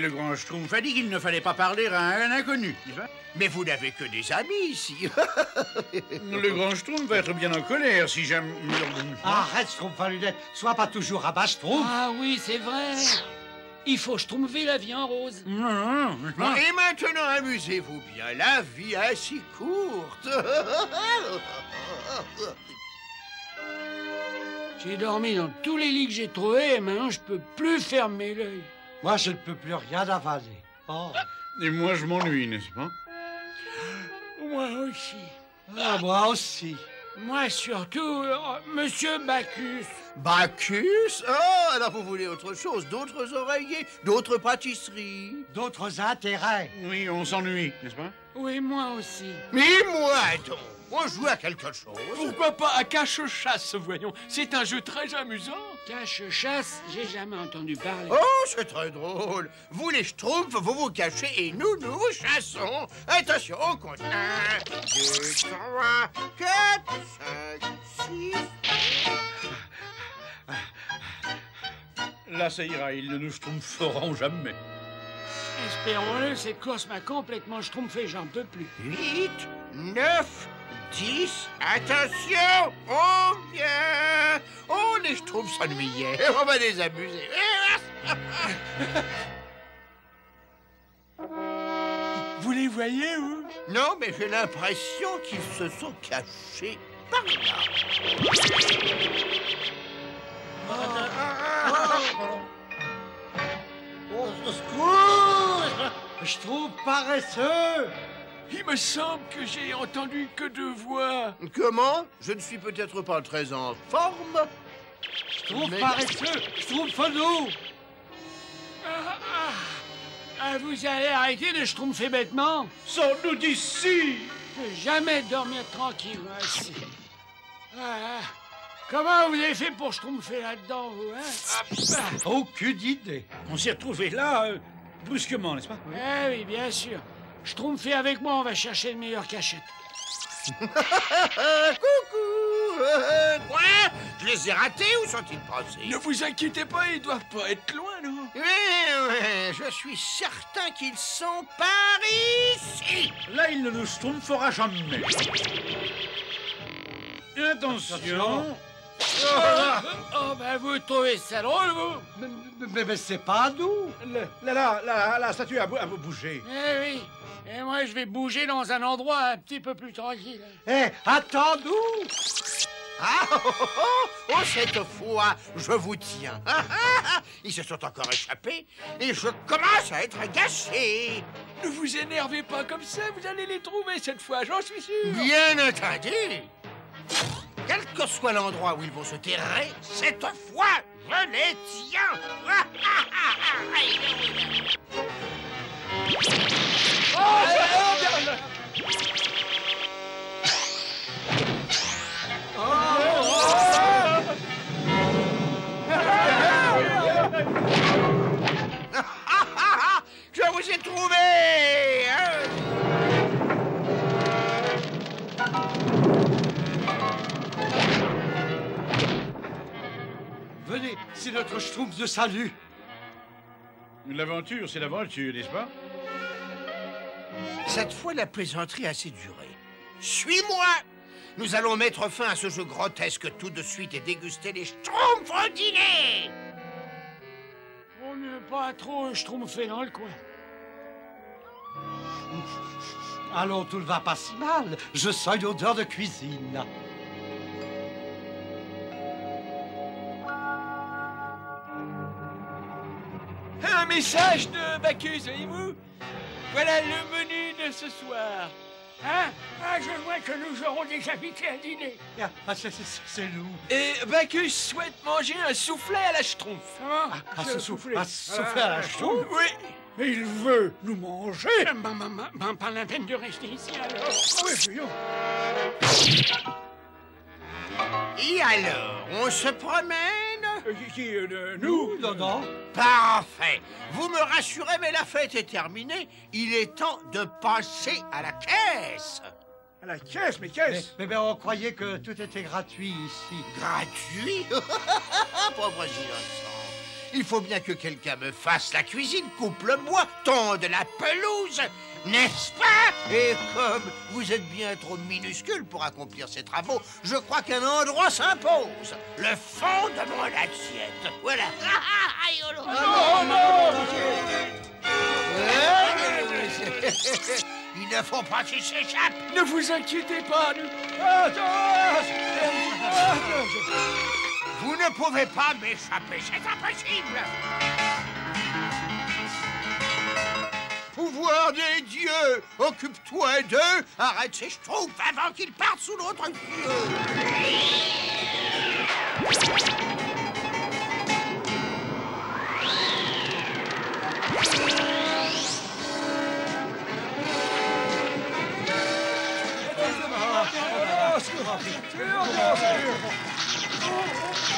le grand Schtroumpf a dit qu'il ne fallait pas parler à un inconnu, n'est-ce pas? Mais vous n'avez que des amis ici. Le grand Schtroumpf va être bien en colère si jamais... Arrête, Schtroumpf à lunettes. Sois pas toujours à bas, Schtroumpf. Ah oui, c'est vrai. Il faut schtroumpfer la vie en rose. Et maintenant, amusez-vous bien. La vie est si courte. J'ai dormi dans tous les lits que j'ai trouvés et maintenant je peux plus fermer l'œil. Moi, je ne peux plus rien avaler. Oh. Et moi, je m'ennuie, n'est-ce pas? Moi aussi. Ah, moi aussi. Moi surtout, monsieur Bacchus. Bacchus? Oh, alors vous voulez autre chose, d'autres oreillers, d'autres pâtisseries. D'autres intérêts. Oui, on s'ennuie, n'est-ce pas? Oui, moi aussi. Mais moi, donc, on joue à quelque chose. Pourquoi pas à cache-chasse, voyons. C'est un jeu très amusant. Cache-chasse, j'ai jamais entendu parler. Oh, c'est très drôle. Vous, les schtroumpfs, vous vous cachez et nous vous chassons. Attention, on compte. 1, 2, 3, 4, 5, 6... Là, ça ira, ils ne nous schtroumpferont jamais. Espérons-le, cette course m'a complètement schtroumpfé, j'en peux plus. 8, 9, 10, attention, on vient. Oh, les schtroumpfs s'ennuyaient, on va les amuser. Vous les voyez, où? Non, mais j'ai l'impression qu'ils se sont cachés par là. Au secours! Schtroumpf paresseux! Il me semble que j'ai entendu que 2 voix. Comment? Je ne suis peut-être pas très en forme. Schtroumpf paresseux! Schtroumpf-nous! Vous allez arrêter de schtroumpfer bêtement? Sors-nous d'ici! Je peux jamais dormir tranquille, moi, ici. Comment vous avez fait pour schtroumpfer là-dedans, vous, hein? Aucune idée. On s'est retrouvés là, brusquement, n'est-ce pas? Eh oui, bien sûr. Schtroumpfez avec moi, on va chercher une meilleure cachette. Coucou! Quoi? Je les ai ratés, où sont-ils passés? Ne vous inquiétez pas, ils doivent pas être loin, non? Oui, je suis certain qu'ils sont par ici. Là, il ne nous schtroumpfera jamais. Attention. Oh, ben vous trouvez ça drôle, vous? Mais c'est pas nous. La statue a bougé. Eh oui. Et moi, je vais bouger dans un endroit un petit peu plus tranquille. Eh, attends-nous! Oh, cette fois, je vous tiens. Ils se sont encore échappés et je commence à être agacé. Ne vous énervez pas comme ça, vous allez les trouver cette fois, j'en suis sûr. Bien entendu. Quel que soit l'endroit où ils vont se terrer, cette fois, je les tiens. Je vous ai trouvé, hein? Venez, c'est notre schtroumpf de salut. L'aventure, c'est l'aventure, n'est-ce pas? Cette fois, la plaisanterie a assez duré. Suis-moi! Nous allons mettre fin à ce jeu grotesque tout de suite et déguster les schtroumpfs au dîner! On n'est pas trop schtroumpfé dans le coin. Allons, tout ne va pas si mal. Je sens une odeur de cuisine. Un message de Bacchus, voyez-vous? Voilà le menu de ce soir. Hein? Ah, je vois que nous aurons des invités à dîner. Ah, c'est nous. Et Bacchus souhaite manger un soufflet à la schtroumpf. Ce soufflé. Un soufflet à la schtroumpf? Oui. Il veut nous manger. Pas la peine de rester ici alors. Oui, voyons. Et alors, on se promène? Nous? Non. Parfait. Vous me rassurez, mais la fête est terminée. Il est temps de passer à la caisse. À la caisse, mais caisse. Mais on croyait que tout était gratuit ici. Gratuit? Pauvres innocents. Il faut bien que quelqu'un me fasse la cuisine, coupe le bois, tonde la pelouse, n'est-ce pas? Et comme vous êtes bien trop minuscule pour accomplir ces travaux, je crois qu'un endroit s'impose. Le fond de mon assiette. Voilà. Il ne faut pas qu'il s'échappe. Ne vous inquiétez pas, nous... Vous ne pouvez pas m'échapper, c'est impossible. Pouvoir des dieux, occupe-toi d'eux, arrête ces schtroumpfs avant qu'ils partent sous notre yeux.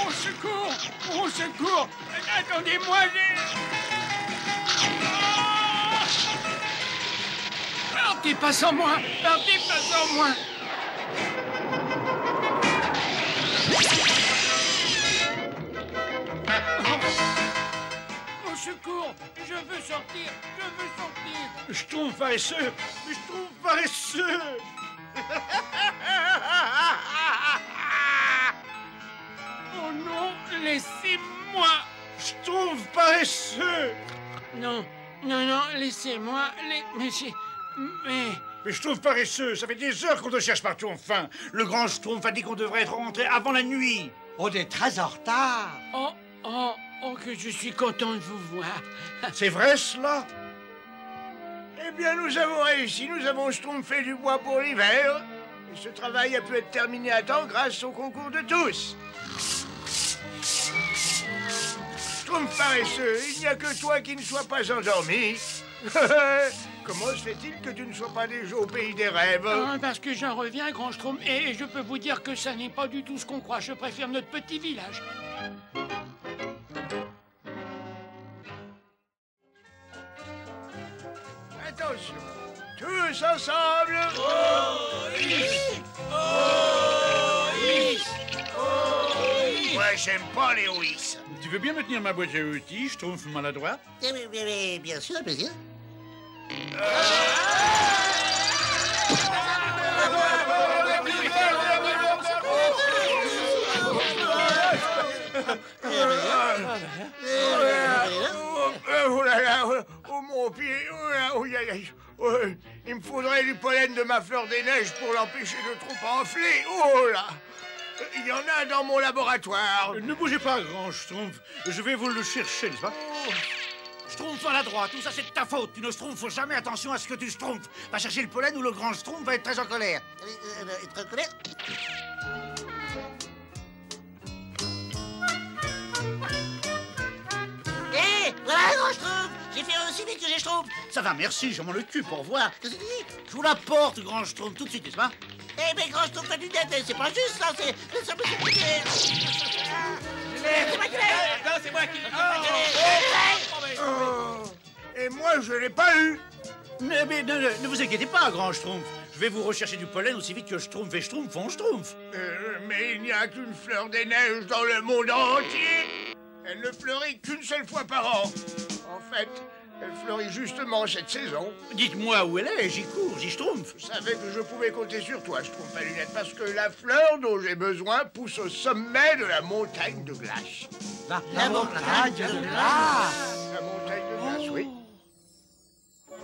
Au secours! Au secours! Attendez-moi, Partez pas sans moi! Partez pas sans moi! Au secours! Je veux sortir! Je veux sortir! Schtroumpf paresseux. Schtroumpf paresseux. Oh non! Laissez-moi! Schtroumpf paresseux. Non, laissez-moi... Mais Schtroumpf paresseux, ça fait des heures qu'on te cherche partout, enfin. Le grand Schtroumpf a dit qu'on devrait être rentré avant la nuit. On est très en retard. Oh, que je suis content de vous voir. C'est vrai, cela? Eh bien, nous avons réussi. Nous avons schtroumpfé du bois pour l'hiver. Et ce travail a pu être terminé à temps grâce au concours de tous. Schtroumpf paresseux, il n'y a que toi qui ne sois pas endormi. Comment se fait-il que tu ne sois pas déjà au pays des rêves? Parce que j'en reviens, grand Schtroumpf, et je peux vous dire que ça n'est pas du tout ce qu'on croit. Je préfère notre petit village. Attention, tous ensemble. Moi, j'aime pas les ouïs. Tu veux bien me tenir ma boîte à outils, Schtroumpf maladroit? Bien sûr, bien sûr. Oh là là, oh mon pied, il me faudrait du pollen de ma fleur des neiges pour l'empêcher de trop enfler. Oh là, il y en a dans mon laboratoire. Ne bougez pas, grand Schtroumpf. Je vais vous le chercher, n'est-ce pas? Schtroumpf maladroit, tout ça c'est de ta faute. Tu ne schtroumpfes jamais, attention à ce que tu schtroumpfes. Va chercher le pollen ou le grand Schtroumpf va être très en colère. Être en colère? Hé, voilà, grand Schtroumpf. J'ai fait aussi vite que j'ai Schtroumpf. Ça va, merci, je m'en occupe, au revoir. Je vous la porte, grand Schtroumpf, tout de suite, n'est-ce pas? Eh mais grand Schtroumpf, t'as du tête, c'est pas juste ça, c'est ça me fait Non, c'est moi qui... Et moi, je l'ai pas eu. Mais ne vous inquiétez pas, grand Schtroumpf. Je vais vous rechercher du pollen aussi vite que Schtroumpf et Schtroumpf font Schtroumpf. Mais il n'y a qu'une fleur des neiges dans le monde entier. Elle ne fleurit qu'une seule fois par an. En fait, elle fleurit justement cette saison. Dites-moi où elle est, j'y cours, j'y Schtroumpf. Je savais que je pouvais compter sur toi, Schtroumpf à lunettes, parce que la fleur dont j'ai besoin pousse au sommet de la montagne de glace. La montagne de glace. La montagne de glace, oui.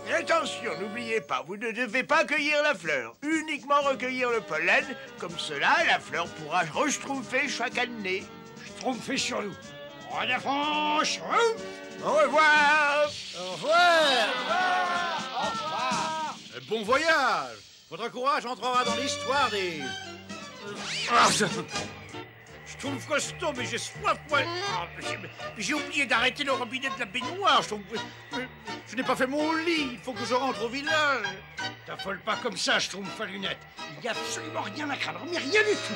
Et attention, n'oubliez pas, vous ne devez pas cueillir la fleur, uniquement recueillir le pollen. Comme cela, la fleur pourra re-schtroumpfer chaque année. Schtroumpfez sur nous. En avant, Schtroumpf. Au revoir. Au revoir. Au revoir. Bon voyage. Votre courage entrera dans l'histoire des... Schtroumpf costaud, mais j'ai soif, moi. J'ai oublié d'arrêter le robinet de la baignoire. Je n'ai pas fait mon lit. Il faut que je rentre au village. T'affole pas comme ça, Schtroumpf à lunettes. Il n'y a absolument rien à craindre, mais rien du tout.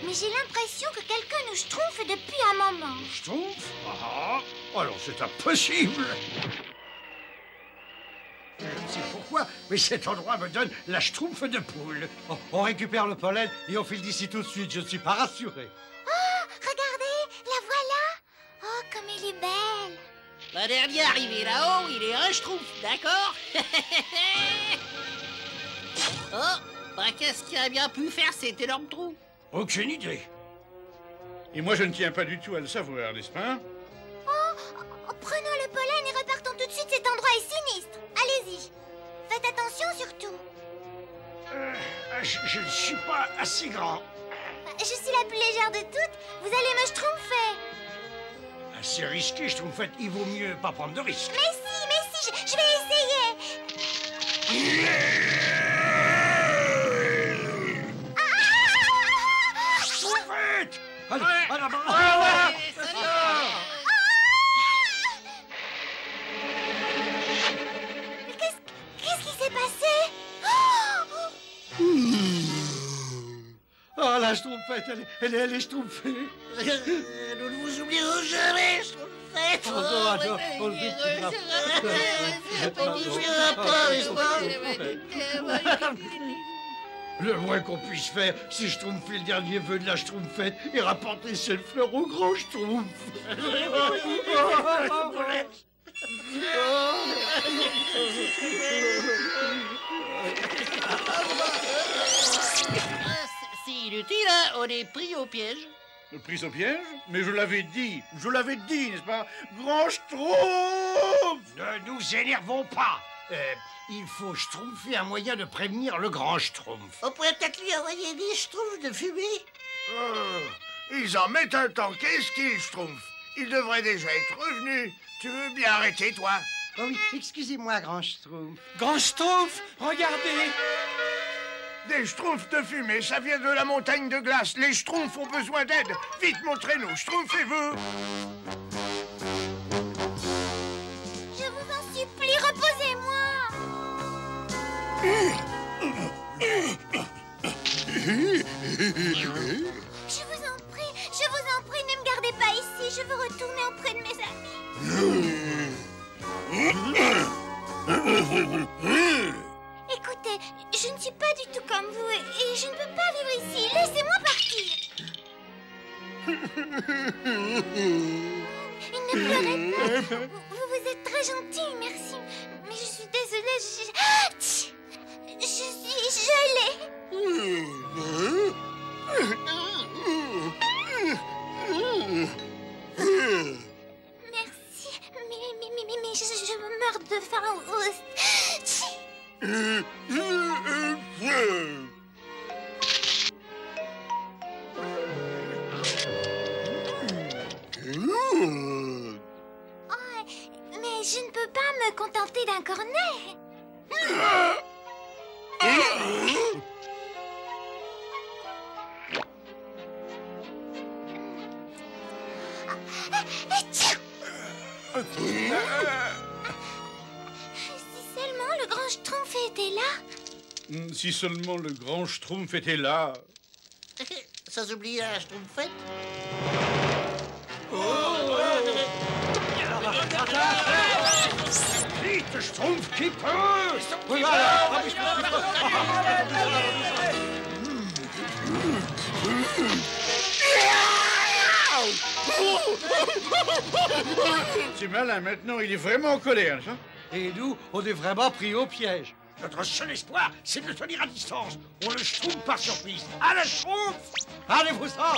Mais j'ai l'impression que quelqu'un nous schtroumpfe depuis un moment. Schtroumpf? Ah, alors c'est impossible. Je ne sais pourquoi, mais cet endroit me donne la schtroumpf de poule. Oh, on récupère le pollen et on file d'ici tout de suite, je ne suis pas rassuré. Oh, regardez, la voilà. Oh, comme elle est belle. Le dernier arrivé là-haut, il est un Schtroumpf, d'accord? Oh, bah qu'est-ce qu'il a bien pu faire cet énorme trou? Aucune idée. Et moi, je ne tiens pas du tout à le savoir, n'est-ce pas? Prenons le pollen et repartons tout de suite, cet endroit est sinistre. Allez-y. Faites attention surtout. Je ne suis pas assez grand. Je suis la plus légère de toutes. Vous allez me schtroumpfer. C'est risqué, Schtroumpfette. Il vaut mieux pas prendre de risques. Mais si, je vais essayer. Schtroumpfette! Allez, Mais qu'est-ce qui s'est passé? Oh, la Schtroumpfette, elle est schtroumpfée. Nous ne vous oublierons jamais, Schtroumpfette. Le moins qu'on puisse faire, c'est schtroumpfer le dernier vœu de la Schtroumpfette et rapporter cette fleur au grand Schtroumpf. C'est inutile, hein, on est pris au piège. Prise au piège? Mais je l'avais dit, n'est-ce pas? Grand Schtroumpf! Ne nous énervons pas. Il faut schtroumpfer un moyen de prévenir le grand Schtroumpf. On pourrait peut-être lui envoyer des Schtroumpfs de fumée. Ils en mettent un temps. Qu'est-ce qu'ils schtroumpfent? Ils devraient déjà être revenus. Tu veux bien arrêter, toi? Oh oui, excusez-moi, grand Schtroumpf. Grand Schtroumpf, regardez! Des schtroumpfs de fumée, ça vient de la montagne de glace. Les schtroumpfs ont besoin d'aide. Vite, montrez-nous, schtroumpfez-vous. Je vous en supplie, reposez-moi. Je vous en prie, ne me gardez pas ici. Je veux retourner auprès de mes amis. Écoutez, je ne suis pas du tout comme vous et je ne peux pas vivre ici. Laissez-moi partir. Ne pleurez pas. Vous êtes très gentil, merci. Mais je suis désolée, je suis gelée. Merci, mais je meurs de faim. Mais je ne peux pas me contenter d'un cornet. Si seulement le grand Schtroumpf était là. Si seulement le grand Schtroumpf était là. Sans oublier la Schtroumpfette. Vite, Schtroumpf, qui peut? C'est malin, maintenant il est vraiment en colère, ça. Et nous, on est vraiment pris au piège. Notre seul espoir, c'est de le tenir à distance. On le Schtroumpf par surprise. À la Schtroumpf! Allez-vous-en!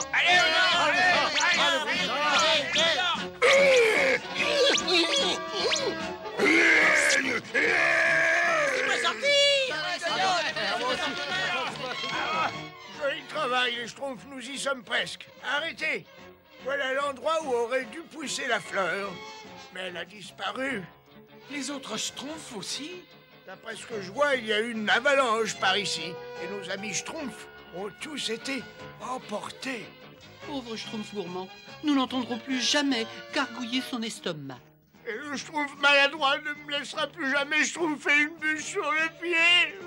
Joli travail, les Schtroumpfs, nous y sommes presque. Arrêtez! Voilà l'endroit où aurait dû pousser la fleur. Mais elle a disparu. Les autres Schtroumpfs aussi? D'après ce que je vois, il y a eu une avalanche par ici. Et nos amis Schtroumpfs ont tous été emportés. Pauvre Schtroumpf gourmand, nous n'entendrons plus jamais gargouiller son estomac. Et le Schtroumpf maladroit ne me laissera plus jamais Schtroumpfer une bûche sur le pied.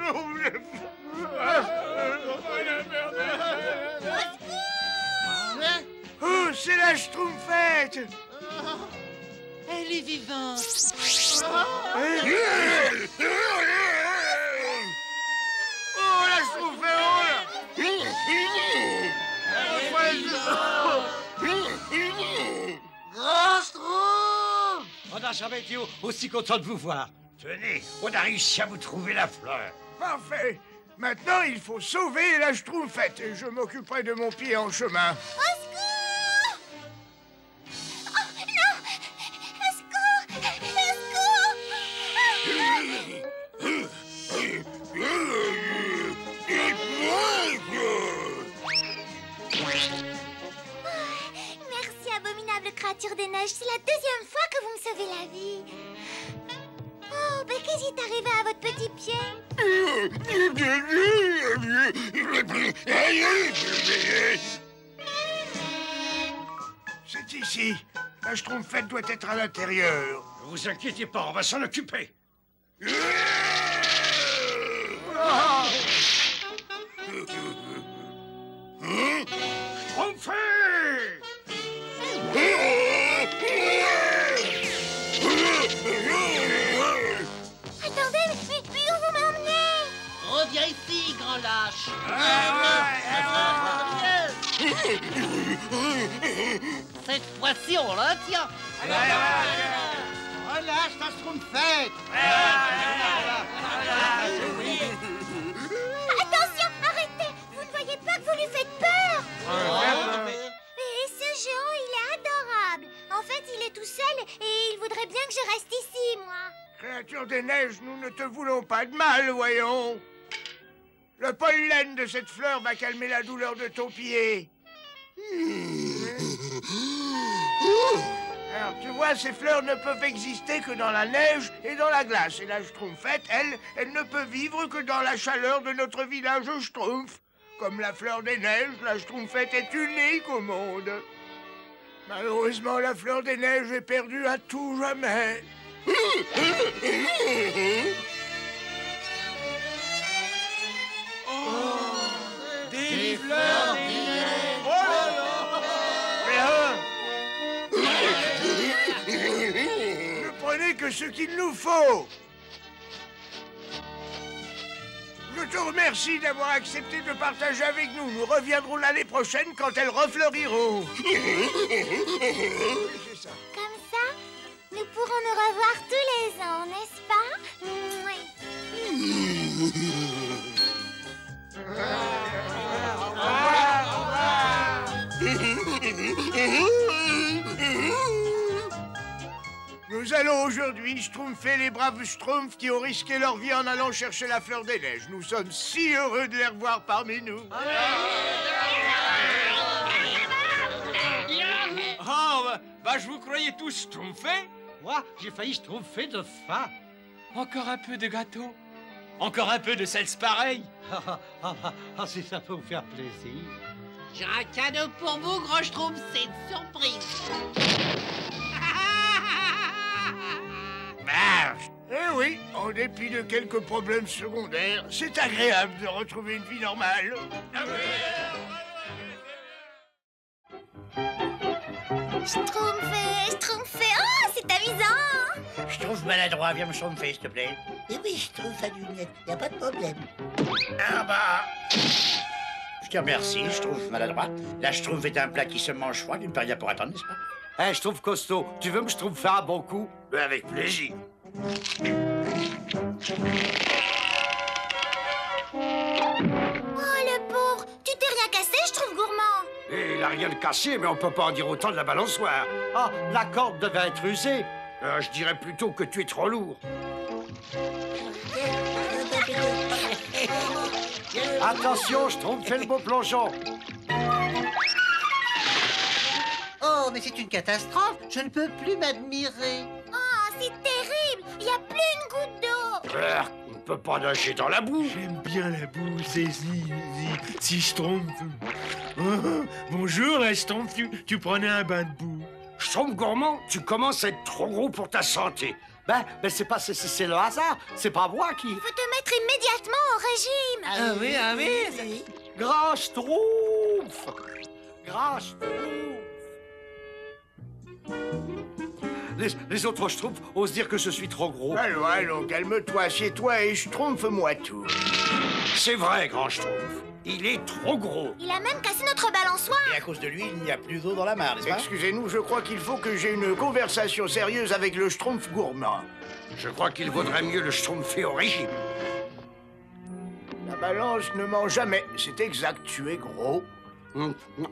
Oh, c'est la Schtroumpfette! Elle est vivante. Oh, la Schtroumpfette! Grand Schtroumpf! On n'a jamais été aussi content de vous voir. Tenez, on a réussi à vous trouver la fleur. Parfait. Maintenant, il faut sauver la Schtroumpfette et je m'occuperai de mon pied en chemin. Au secours! Oh, non! Au secours! Au secours! Merci, abominable créature des neiges. C'est la deuxième fois que vous me sauvez la vie. Oh, mais qu'est-ce qui est arrivé à votre petit pied? C'est ici. La Schtroumpfette doit être à l'intérieur. Ne vous inquiétez pas, on va s'en occuper. Schtroumpfé! Attendez, mais où vous m'emmenez? Reviens ici, grand lâche. Cette fois-ci, on la tient. Relâche ta Schtroumpfette! Attention, arrêtez! Vous ne voyez pas que vous lui faites peur? Et ce géant, il est adorable. En fait, il est tout seul et il voudrait bien que je reste ici, moi. Créature des neiges, nous ne te voulons pas de mal, voyons. Le pollen de cette fleur va calmer la douleur de ton pied. Alors, tu vois, ces fleurs ne peuvent exister que dans la neige et dans la glace. Et la Schtroumpfette, elle ne peut vivre que dans la chaleur de notre village Schtroumpf. Comme la fleur des neiges, la Schtroumpfette est unique au monde. Malheureusement, la fleur des neiges est perdue à tout jamais. Des fleurs des neiges. Ne prenez que ce qu'il nous faut. Je te remercie d'avoir accepté de partager avec nous. Nous reviendrons l'année prochaine quand elles refleuriront. C'est ça. Comme ça, nous pourrons nous revoir tous les ans, n'est-ce pas? Nous allons aujourd'hui schtroumpfer les braves schtroumpfs qui ont risqué leur vie en allant chercher la fleur des neiges. Nous sommes si heureux de les revoir parmi nous. Ah, bah, je vous croyais tous schtroumpfés. Moi, j'ai failli schtroumpfer de faim. Encore un peu de gâteau. Encore un peu de sels pareil. Si ça peut vous faire plaisir. J'ai un cadeau pour vous, Grand Schtroumpf, c'est une surprise. Eh oui, en dépit de quelques problèmes secondaires, c'est agréable de retrouver une vie normale. Schtroumpfé, oh, c'est amusant. Je trouve maladroit, viens me schtroumpfer, s'il te plaît. Eh oui, je trouve à lunettes, y a pas de problème. Ah bah... Je te remercie, je trouve maladroit. La schtroumpf est un plat qui se mange froid, d'une part, il y a pour attendre, n'est-ce pas? Je trouve costaud. Tu veux me schtroumpfer un bon coup? Avec plaisir. Oh, le pauvre, tu t'es rien cassé, je trouve gourmand. Et il a rien de cassé, mais on peut pas en dire autant de la balançoire. Ah, la corde devait être usée. Je dirais plutôt que tu es trop lourd. Attention, Schtroumpf fait le beau plongeon. Oh, mais c'est une catastrophe. Je ne peux plus m'admirer. Oh, c'est terrible. Il n'y a plus une goutte d'eau. On ne peut pas nager dans la boue. J'aime bien la boue, c'est si Schtroumpf. Bonjour, la Schtroumpf, tu prenais un bain de boue. Schtroumpf gourmand, tu commences à être trop gros pour ta santé. Ben c'est le hasard. C'est pas moi qui... Il faut te mettre immédiatement au régime. Ah oui. Grand Schtroumpf. Grand Schtroumpf. Les autres Schtroumpfs osent dire que je suis trop gros. Allons, calme-toi, assieds-toi et schtroumpfe-moi tout. C'est vrai, Grand Schtroumpf. Il est trop gros. Il a même cassé notre balançoire. Et à cause de lui, il n'y a plus d'eau dans la mare, n'est-ce pas? Excusez-nous, je crois qu'il faut que j'ai une conversation sérieuse avec le schtroumpf gourmand. Je crois qu'il vaudrait mieux le schtroumpfer au régime. La balance ne ment jamais, c'est exact, tu es gros.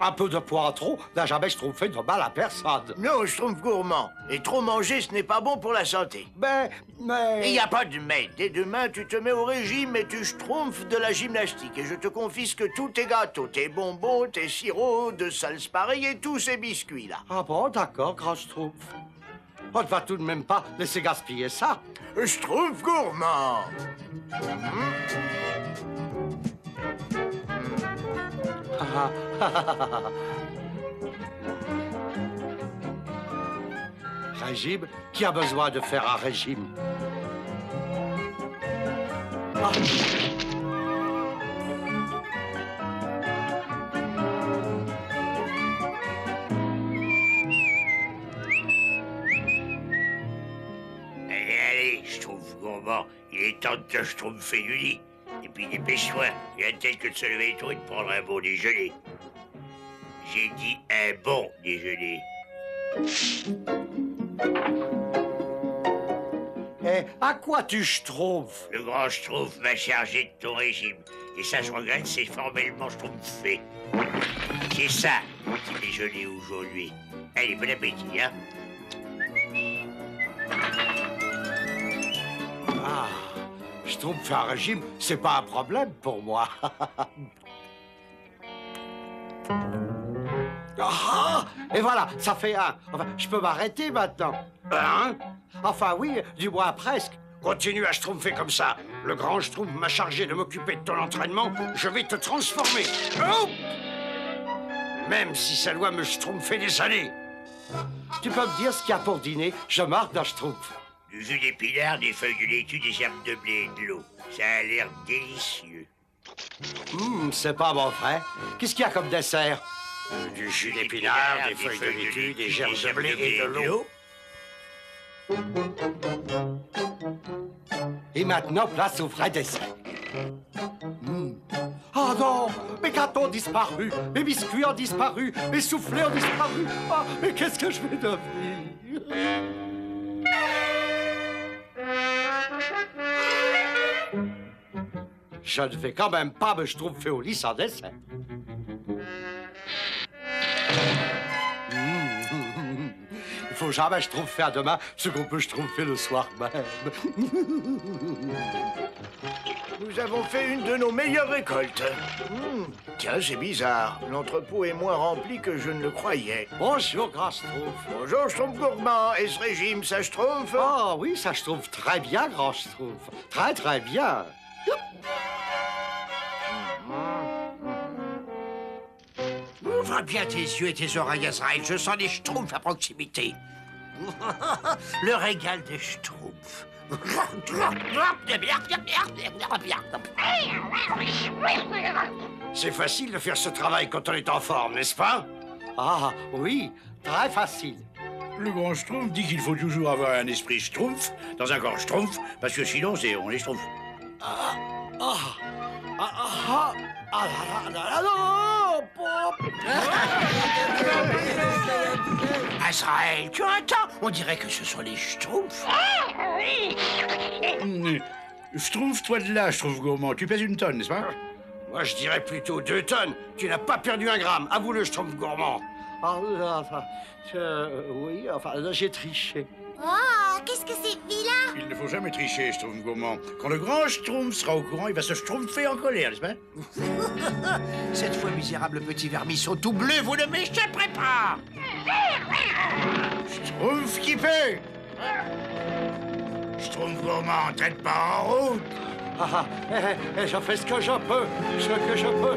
Un peu de poids en trop n'a jamais schtroumpfé de mal à personne. Non, schtroumpf gourmand. Et trop manger, ce n'est pas bon pour la santé. Mais... Il n'y a pas de mais. Dès demain, tu te mets au régime et tu schtroumpfes de la gymnastique. Et je te confisque tous tes gâteaux, tes bonbons, tes sirops, de salses pareilles et tous ces biscuits-là. Ah bon, d'accord, Grand Schtroumpf. On ne va tout de même pas laisser gaspiller ça. Schtroumpf gourmand. Régime? Qui a besoin de faire un régime? Ah. Allez, Schtroumpf gourmand, il est temps de te schtroumpfer du lit. Et puis dépêche-toi, il a tel que de se lever tôt et de prendre un bon déjeuner. J'ai dit un bon déjeuner. À quoi tu schtroumpfes? Le grand Schtroumpf m'a chargé de ton régime. Et ça, je regrette, c'est formellement schtroumpfé. C'est ça, mon petit déjeuner aujourd'hui. Allez, bon appétit, hein? Ah, schtroumpfer un régime, c'est pas un problème pour moi. Ah, et voilà, ça fait un. Enfin, je peux m'arrêter maintenant. Hein? Enfin, oui, du moins presque. Continue à schtroumpfer comme ça. Le grand Schtroumpf m'a chargé de m'occuper de ton entraînement. Je vais te transformer. Oh! Même si ça doit me schtroumpfer des années. Tu peux me dire ce qu'il y a pour dîner? Je marque d'un schtroumpf. Du jus d'épinards, des feuilles de laitue, des herbes de blé et de l'eau. Ça a l'air délicieux. C'est pas mon frère. Qu'est-ce qu'il y a comme dessert? Du jus d'épinards, des feuilles de laitue, des gerbes de blé et de l'eau. Et maintenant, place au vrai dessert. Oh non! Mes gâteaux ont disparu, mes biscuits ont disparu, mes soufflets ont disparu. Oh, mais qu'est-ce que je vais devenir? Je ne vais quand même pas me schtroumpfer au lit sans dessert. Il faut faut jamais schtroumpfer à demain ce qu'on peut schtroumpfer le soir même. Nous avons fait une de nos meilleures récoltes. Tiens, c'est bizarre. L'entrepôt est moins rempli que je ne le croyais. Bonjour, grand Schtroumpf. Bonjour, Schtroumpf gourmand. Et ce régime, ça schtroumpf? Oh oui, ça schtroumpf très bien, grand Schtroumpf. Très, très bien. Ouvre bien tes yeux et tes oreilles, Azraël. Je sens les schtroumpfs à proximité. Le régal des schtroumpfs. C'est facile de faire ce travail quand on est en forme, n'est-ce pas? Ah, oui, très facile. Le grand Schtroumpf dit qu'il faut toujours avoir un esprit Schtroumpf dans un corps Schtroumpf, parce que sinon, on est Schtroumpf. Azraël, tu entends? On dirait que ce sont les schtroumpfs. Schtroumpf, toi de là, Schtroumpf gourmand, tu pèses 1 tonne, n'est-ce pas? Moi, je dirais plutôt 2 tonnes. Tu n'as pas perdu 1 gramme. Avoue-le, Schtroumpf gourmand. Oui, là, j'ai triché. Oh, qu'est-ce que c'est vilain! Il ne faut jamais tricher, Schtroumpf gourmand. Quand le grand Schtroumpf sera au courant, il va se schtroumpfer en colère, n'est-ce pas? Cette fois, misérable petit vermisseau tout bleu, vous ne m'échapperez pas! Schtroumpf qui paie! Schtroumpf gourmand, traite pas en route! Je fais ce que je peux, ce que je peux.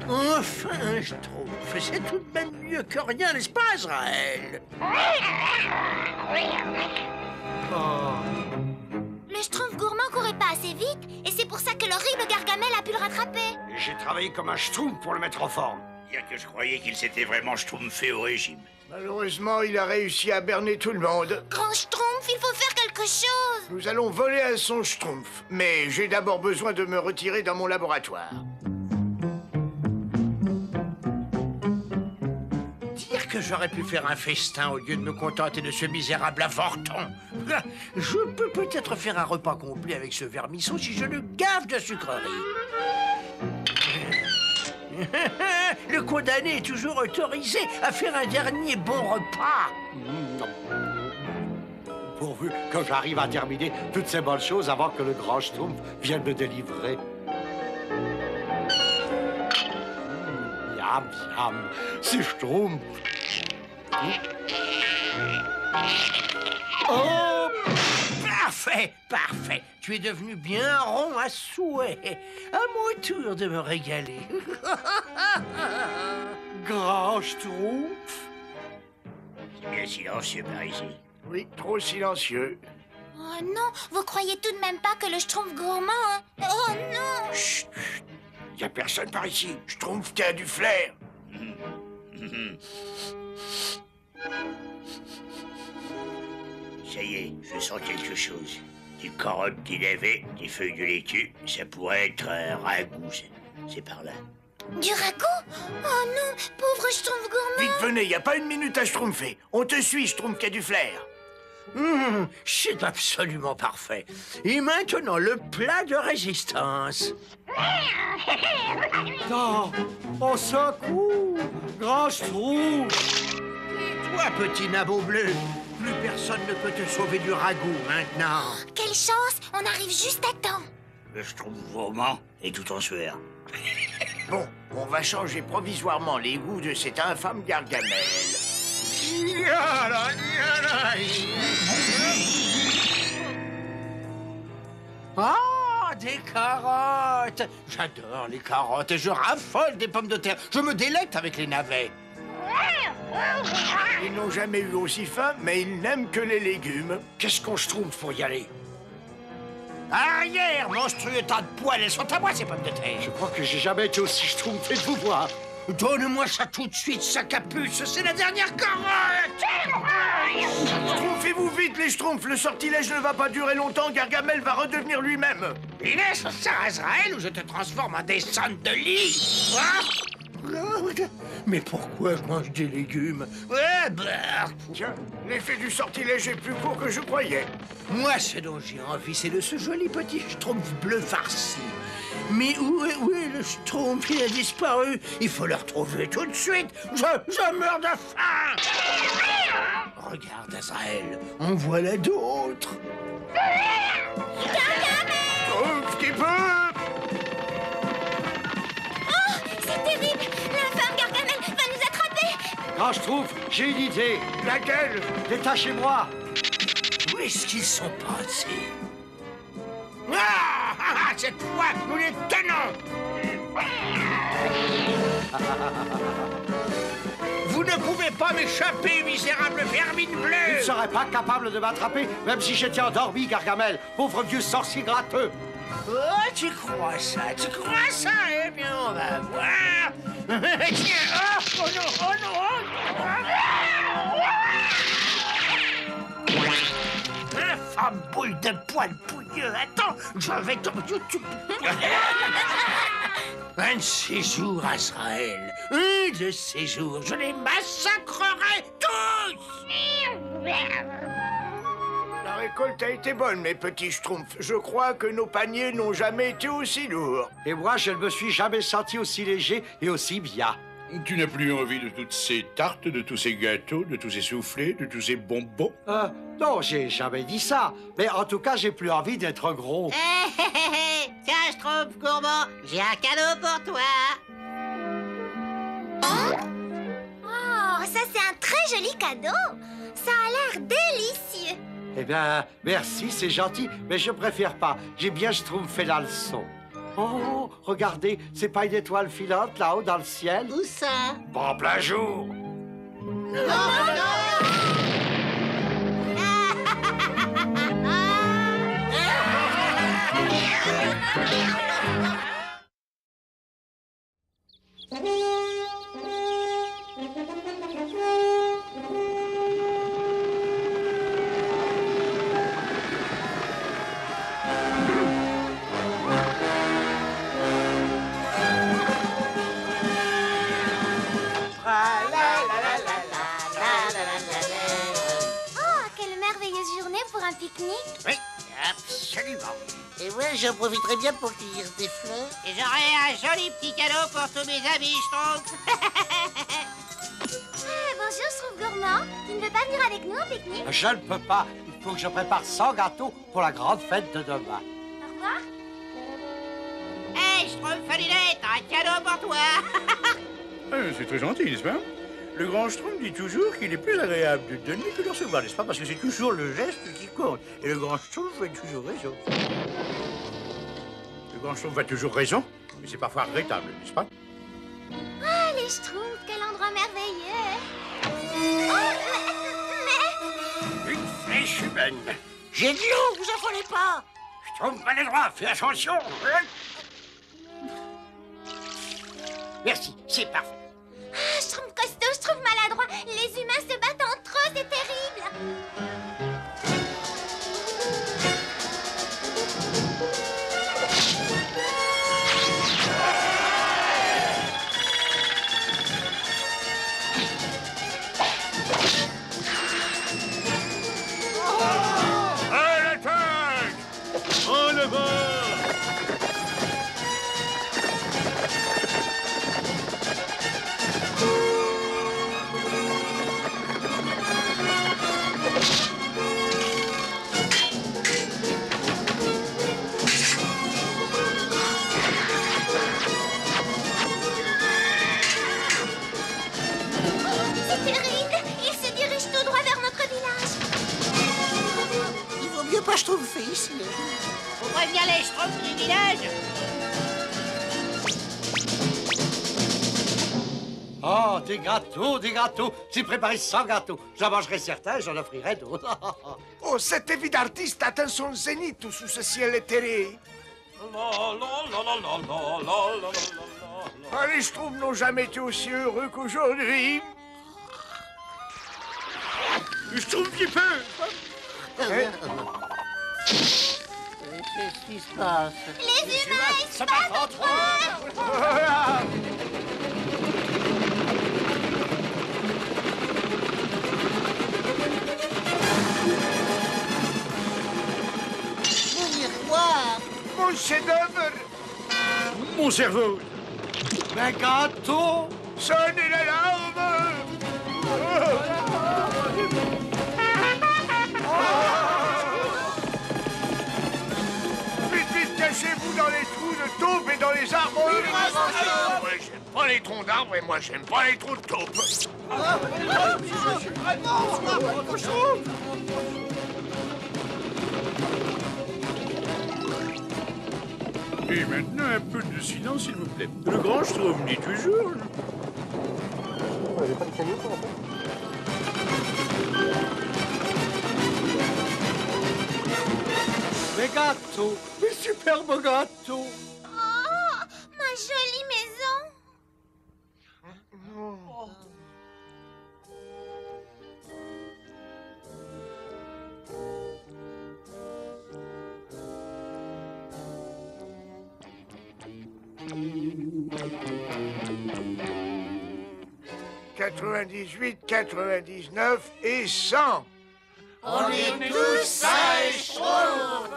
Enfin, un schtroumpf, c'est tout de même mieux que rien, n'est-ce pas, Azraël? Le schtroumpf gourmand courait pas assez vite, et c'est pour ça que l'horrible Gargamel a pu le rattraper. J'ai travaillé comme un schtroumpf pour le mettre en forme. Dire que je croyais qu'il s'était vraiment schtroumpfé au régime. Malheureusement, il a réussi à berner tout le monde. Grand schtroumpf, il faut faire quelque chose. Nous allons voler à son schtroumpf. Mais j'ai d'abord besoin de me retirer dans mon laboratoire. Dire que j'aurais pu faire un festin au lieu de me contenter de ce misérable avorton. Je peux peut-être faire un repas complet avec ce vermisseau si je le gave de sucreries. Le condamné est toujours autorisé à faire un dernier bon repas. Pourvu que j'arrive à terminer toutes ces bonnes choses avant que le grand Schtroumpf vienne me délivrer. Miam, miam, c'est Schtroumpf. Oh! Parfait, parfait. Tu es devenu bien rond à souhait. À mon tour de me régaler. Grand Schtroumpf. C'est bien silencieux par ici. Oui, trop silencieux. Oh non, vous croyez tout de même pas que le schtroumpf gourmand... hein? Oh non! Chut, chut. Y a personne par ici. Schtroumpf qui a du flair. Ça y est, je sens quelque chose. Des carottes, des navets, des feuilles de laitue, ça pourrait être un ragoût, c'est par là. Du ragoût? Oh non, pauvre schtroumpf gourmand! Vite, venez, y a pas 1 minute à schtroumpfer. On te suit, Schtroumpf qui a du flair. C'est absolument parfait. Et maintenant, le plat de résistance. Non, au secours, grand Schtroumpf. Et toi, petit nabot bleu, plus personne ne peut te sauver du ragoût maintenant. Oh, quelle chance! On arrive juste à temps. Le schtroumpf gourmand est tout en sueur. Bon, on va changer provisoirement les goûts de cet infâme Gargamel. Ah, des carottes! J'adore les carottes et je raffole des pommes de terre. Je me délecte avec les navets. Ils n'ont jamais eu aussi faim, mais ils n'aiment que les légumes. Qu'est-ce qu'on Schtroumpf pour y aller? Arrière, monstrueux tas de poils, elles sont à moi, ces pommes de terre. Je crois que j'ai jamais été aussi Schtroumpfé de vous voir. Donne-moi ça tout de suite, sa capuce, c'est la dernière carotte! Schtroumpfez-vous vite, les Schtroumpfs. Le sortilège ne va pas durer longtemps. Gargamel va redevenir lui-même. Laisse ça, Azraël, ou je te transforme en descente de lit. Mais pourquoi je mange des légumes? Tiens, l'effet du sortilège est plus court que je croyais. Moi, ce dont j'ai envie, c'est de ce joli petit schtroumpf bleu farci. Mais où est le schtroumpf? Il a disparu. Il faut le retrouver tout de suite. Je meurs de faim. Regarde, Azraël, en voilà d'autres. Trouve qui peut. Oh, c'est terrible! L'infâme Gargamel va nous attraper! Grand Schtroumpf, j'ai une idée. Laquelle? Détachez-moi. Où est-ce qu'ils sont passés? Ah, cette fois, nous les tenons. Vous ne pouvez pas m'échapper, misérable vermine bleue. Il ne serait pas capable de m'attraper, même si j'étais endormi, Gargamel. Pauvre vieux sorcier gratteux. Oh, tu crois ça? Eh bien, on va voir. Tiens, oh non, oh non, infâme boule de poil pouilleux. Attends, je vais te... Un de ces jours, Azraël, un de ces jours, je les massacrerai tous. La récolte a été bonne, mes petits schtroumpfs. Je crois que nos paniers n'ont jamais été aussi lourds. Et moi, je ne me suis jamais senti aussi léger et aussi bien. Tu n'as plus envie de toutes ces tartes, de tous ces gâteaux, de tous ces soufflés, de tous ces bonbons? Non, j'ai jamais dit ça. Mais en tout cas, j'ai plus envie d'être gros. Tiens, Schtroumpf gourmand, j'ai un cadeau pour toi. Oh, ça c'est un très joli cadeau! Ça a l'air délicieux! Eh bien, merci, c'est gentil, mais je préfère pas. J'ai bien schtroumpfé la leçon. Oh, regardez, c'est pas une étoile filante là-haut dans le ciel? Où ça? Bon, plein jour. Un pique-nique? Oui, absolument. Et moi, j'en profiterai bien pour cueillir des fleurs. Et j'aurai un joli petit cadeau pour tous mes amis, Schtroumpf. Bonjour, Schtroumpf gourmand. Tu ne veux pas venir avec nous au pique-nique? Je ne peux pas. Il faut que je prépare 100 gâteaux pour la grande fête de demain. Au revoir. Hey, Schtroumpf-Falidette, un cadeau pour toi. C'est très gentil, n'est-ce pas? Le grand Schtroumpf dit toujours qu'il est plus agréable de donner que de recevoir, n'est-ce pas? Parce que c'est toujours le geste qui compte. Et le grand Schtroumpf a toujours raison. Le grand Schtroumpf a toujours raison, mais c'est parfois regrettable, n'est-ce pas? Ah, les Schtroumpfs, quel endroit merveilleux! Oh, mais... Une flèche humaine. J'ai de l'eau, vous affolez pas. Schtroumpf pas les droits, fais attention. Merci, c'est parfait. Ah, Schtroumpf costaud, Schtroumpf maladroit. Les humains se battent entre eux, c'est terrible. À l'attaque! En avant! C'est terrible. Ils se dirigent tout droit vers notre village. Il vaut mieux pas schtroumpfer ici. Faut prévenir les Schtroumpfs du village. Oh, des gâteaux, des gâteaux. J'ai préparé 100 gâteaux. J'en mangerai certains, j'en offrirai d'autres. Oh, cette vie d'artiste atteint son zénith sous ce ciel éthéré. Les Schtroumpfs n'ont jamais été aussi heureux qu'aujourd'hui. Schtroumpf qui peut! Qu'est-ce qui se passe? Les humains, ils se battent entre eux. Mon miroir. Mon chef-d'œuvre. Mon cerveau. Mais gâteau. Sonnez l'alarme. Vite, vite, cachez-vous dans les trous de taupe et dans les arbres. Moi, j'aime pas les troncs d'arbres et moi, j'aime pas les trous de taupe. Et maintenant, un peu de silence, s'il vous plaît. Le grand Schtroumpf dit toujours. Mais gâteau. Mais superbe gâteau. Oh, ma jolie maison. « 98, 99 et 100. On est tous sains et schtroumpfs.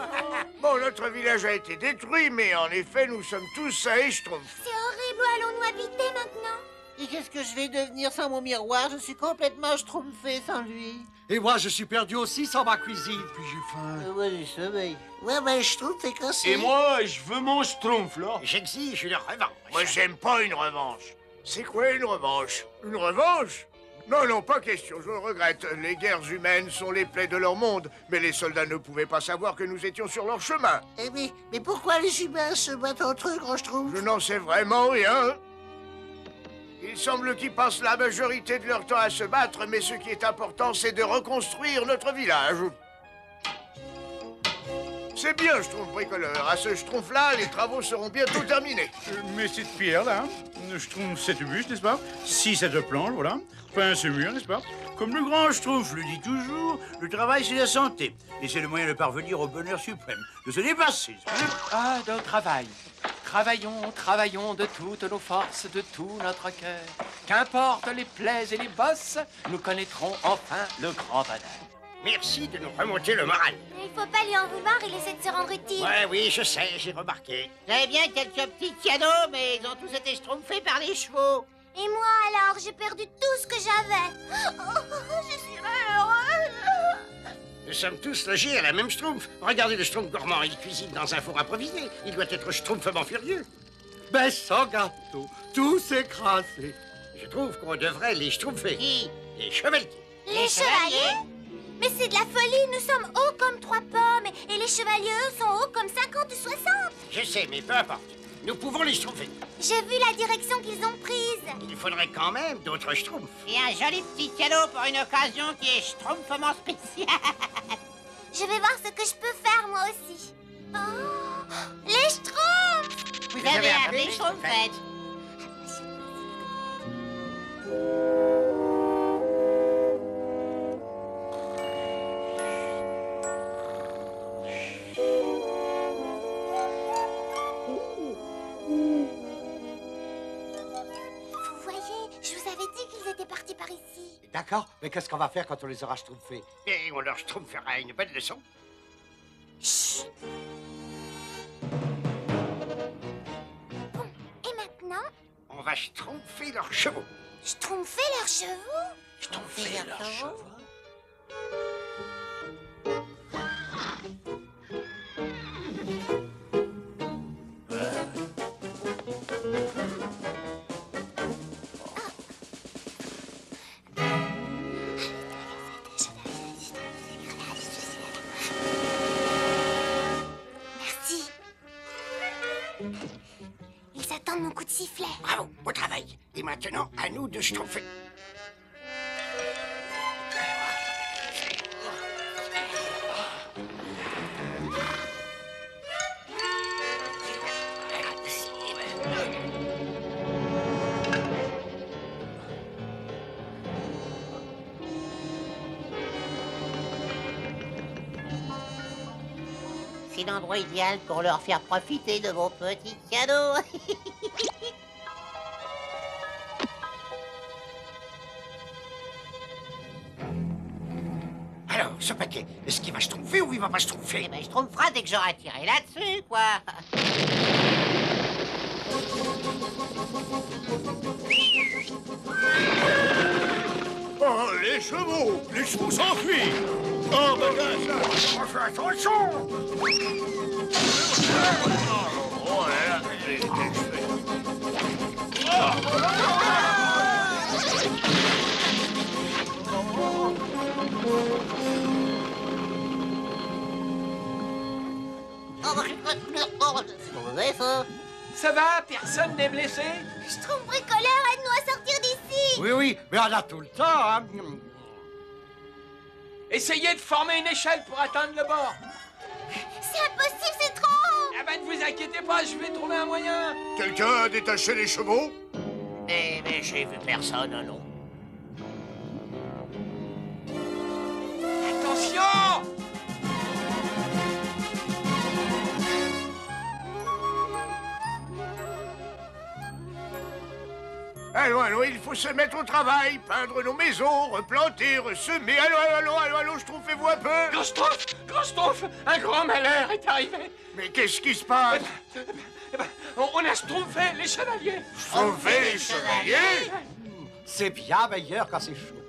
Bon, notre village a été détruit, mais en effet, nous sommes tous sains et schtroumpfs. C'est horrible, où allons-nous habiter maintenant? Et qu'est-ce que je vais devenir sans mon miroir? Je suis complètement schtroumpfé sans lui. Et moi, je suis perdu aussi sans ma cuisine. Puis j'ai faim. Ouais, j'ai sommeil. Ouais, ben, schtroumpf est cassé. Et moi, je veux mon schtroumpf, là. J'exige une revanche. Moi, j'aime pas une revanche. C'est quoi une revanche? Une revanche? Non, non, pas question, je le regrette. Les guerres humaines sont les plaies de leur monde, mais les soldats ne pouvaient pas savoir que nous étions sur leur chemin. Eh oui, mais pourquoi les humains se battent entre eux, grand schtroumpf? Je n'en sais vraiment rien. Il semble qu'ils passent la majorité de leur temps à se battre, mais ce qui est important, c'est de reconstruire notre village. C'est bien, Schtroumpf bricoleur. À ce Schtroumpf-là, les travaux seront bientôt terminés. Mais cette pierre-là, Schtroumpf cette bûche, n'est-ce pas? 6 cette planche, voilà. Peint ce mur, n'est-ce pas? Comme le grand Schtroumpf le dit toujours, le travail, c'est la santé. Et c'est le moyen de parvenir au bonheur suprême, de se dépasser. Ah, de travail. Travaillons, travaillons de toutes nos forces, de tout notre cœur. Qu'importe les plaies et les bosses, nous connaîtrons enfin le grand bonheur. Merci de nous remonter le moral. Il faut pas lui en vouloir, il essaie de se rendre utile. Ouais, oui, je sais, j'ai remarqué. J'avais bien quelques petits cadeaux, mais ils ont tous été schtroumpfés par les chevaux. Et moi alors, j'ai perdu tout ce que j'avais. Oh, je suis malheureuse. Nous sommes tous logés à la même Schtroumpf. Regardez le Schtroumpf gourmand, il cuisine dans un four improvisé. Il doit être schtroumpfement furieux. Mais sans gâteau, tout s'écrasé. Je trouve qu'on devrait les schtroumpfer. Qui? Les chevaliers. Les chevaliers? Mais c'est de la folie, nous sommes hauts comme 3 pommes et les chevaliers, eux, sont hauts comme 50 ou 60. Je sais, mais peu importe. Nous pouvons les schtroumpfer. J'ai vu la direction qu'ils ont prise. Il faudrait quand même d'autres schtroumpfs. Et un joli petit cadeau pour une occasion qui est schtroumpfement spéciale. Je vais voir ce que je peux faire, moi aussi. Oh, les schtroumpfs! Vous avez appelé Schtroumpfette. Vous voyez, je vous avais dit qu'ils étaient partis par ici. D'accord, mais qu'est-ce qu'on va faire quand on les aura schtroumpfés? Et on leur schtroumpfera une bonne leçon. Chut. Bon, et maintenant? On va schtroumpfer leurs chevaux. Schtroumpfer leurs chevaux? Schtroumpfer leurs chevaux. Merci. Ils attendent mon coup de sifflet. Bravo, au travail. Et maintenant, à nous de schtroumpfer. C'est l'endroit idéal pour leur faire profiter de vos petits cadeaux. Alors, ce paquet. Est-ce qu'il va schtroumpfer ou il va pas schtroumpfer? Eh ben, je tromperai dès que j'aurai tiré là-dessus, quoi. Oh, les chevaux! Les chevaux s'enfuient! Oh, bagage! On fait attention! Oh là là! C'est mauvais, ça. Ça va? Personne n'est blessé? Schtroumpf bricoleur, aide-nous à sortir d'ici. Oui, oui, mais on a tout le temps, hein. Essayez de former une échelle pour atteindre le bord. C'est impossible, c'est trop haut. Ah ben, ne vous inquiétez pas, je vais trouver un moyen. Quelqu'un a détaché les chevaux? Mais j'ai vu personne, non. Attention! Allons, allons, il faut se mettre au travail, peindre nos maisons, replanter, ressemer. Allons, schtroumpfez-vous un peu. Grand Schtroumpf, un grand malheur est arrivé. Mais qu'est-ce qui se passe? On a schtroumpfé les chevaliers. Schtroumpfé les chevaliers? C'est bien meilleur quand c'est chaud.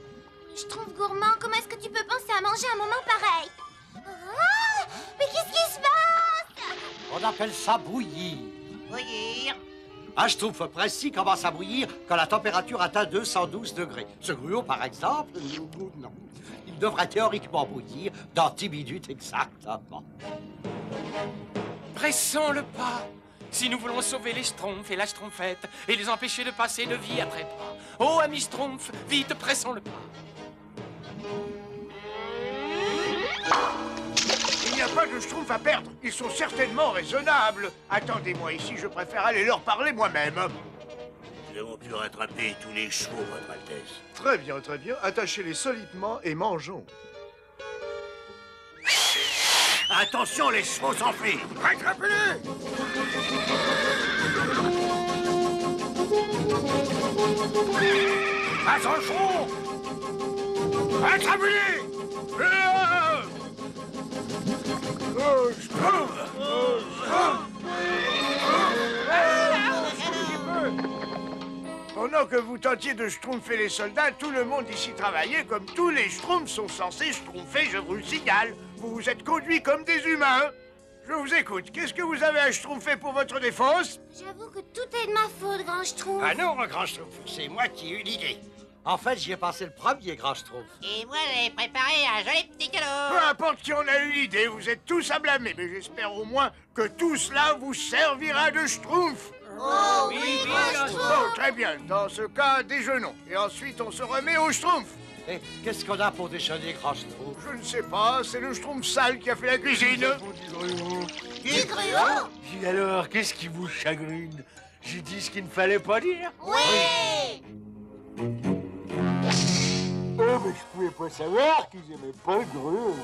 Schtroumpf gourmand, comment est-ce que tu peux penser à manger un moment pareil? Ah, mais qu'est-ce qui se passe? On appelle ça bouillir. Bouillir. Un schtroumpf précis commence à bouillir quand la température atteint 212 degrés. Ce gruau, par exemple, non. Il devrait théoriquement bouillir dans 10 minutes exactement. Pressons le pas. Si nous voulons sauver les Schtroumpfs et la Schtroumpfette et les empêcher de passer de vie à trépas. Oh, ami Schtroumpf, vite, pressons le pas. Il n'y a pas de schtroumpf à perdre. Ils sont certainement raisonnables. Attendez-moi ici, je préfère aller leur parler moi-même. Nous avons pu rattraper tous les chevaux, Votre Altesse. Très bien, très bien. Attachez-les solidement et mangeons. Attention, les chevaux s'enfuient! Rattrapez-les! Attention! Attrapez-les! Pendant que vous tentiez de schtroumpfer les soldats, tout le monde ici travaillait comme tous les schtroumpfs sont censés schtroumpfer, je vous le signale. Vous vous êtes conduits comme des humains. Je vous écoute. Qu'est-ce que vous avez à schtroumpfer pour votre défense? J'avoue que tout est de ma faute, grand Schtroumpf. Ah non, grand Schtroumpf, c'est moi qui ai eu l'idée. En fait, j'y ai pensé le premier, grand Schtroumpf. Et moi, j'ai préparé un joli petit Peu cadeau. importe qui en a eu l'idée, vous êtes tous à blâmer, mais j'espère au moins que tout cela vous servira de schtroumpf. Oh oui, grand Bon, Schtroumpf. très bien. Dans ce cas, déjeunons. Et ensuite, on se remet au schtroumpf. Et qu'est-ce qu'on a pour déjeuner, grand Schtroumpf? Je ne sais pas, c'est le schtroumpf sale qui a fait la cuisine. Du gruau? Et alors, qu'est-ce qui vous chagrine? J'ai dit ce qu'il ne fallait pas dire. Oui. Oh, mais je pouvais pas savoir qu'ils aimaient pas le gruau.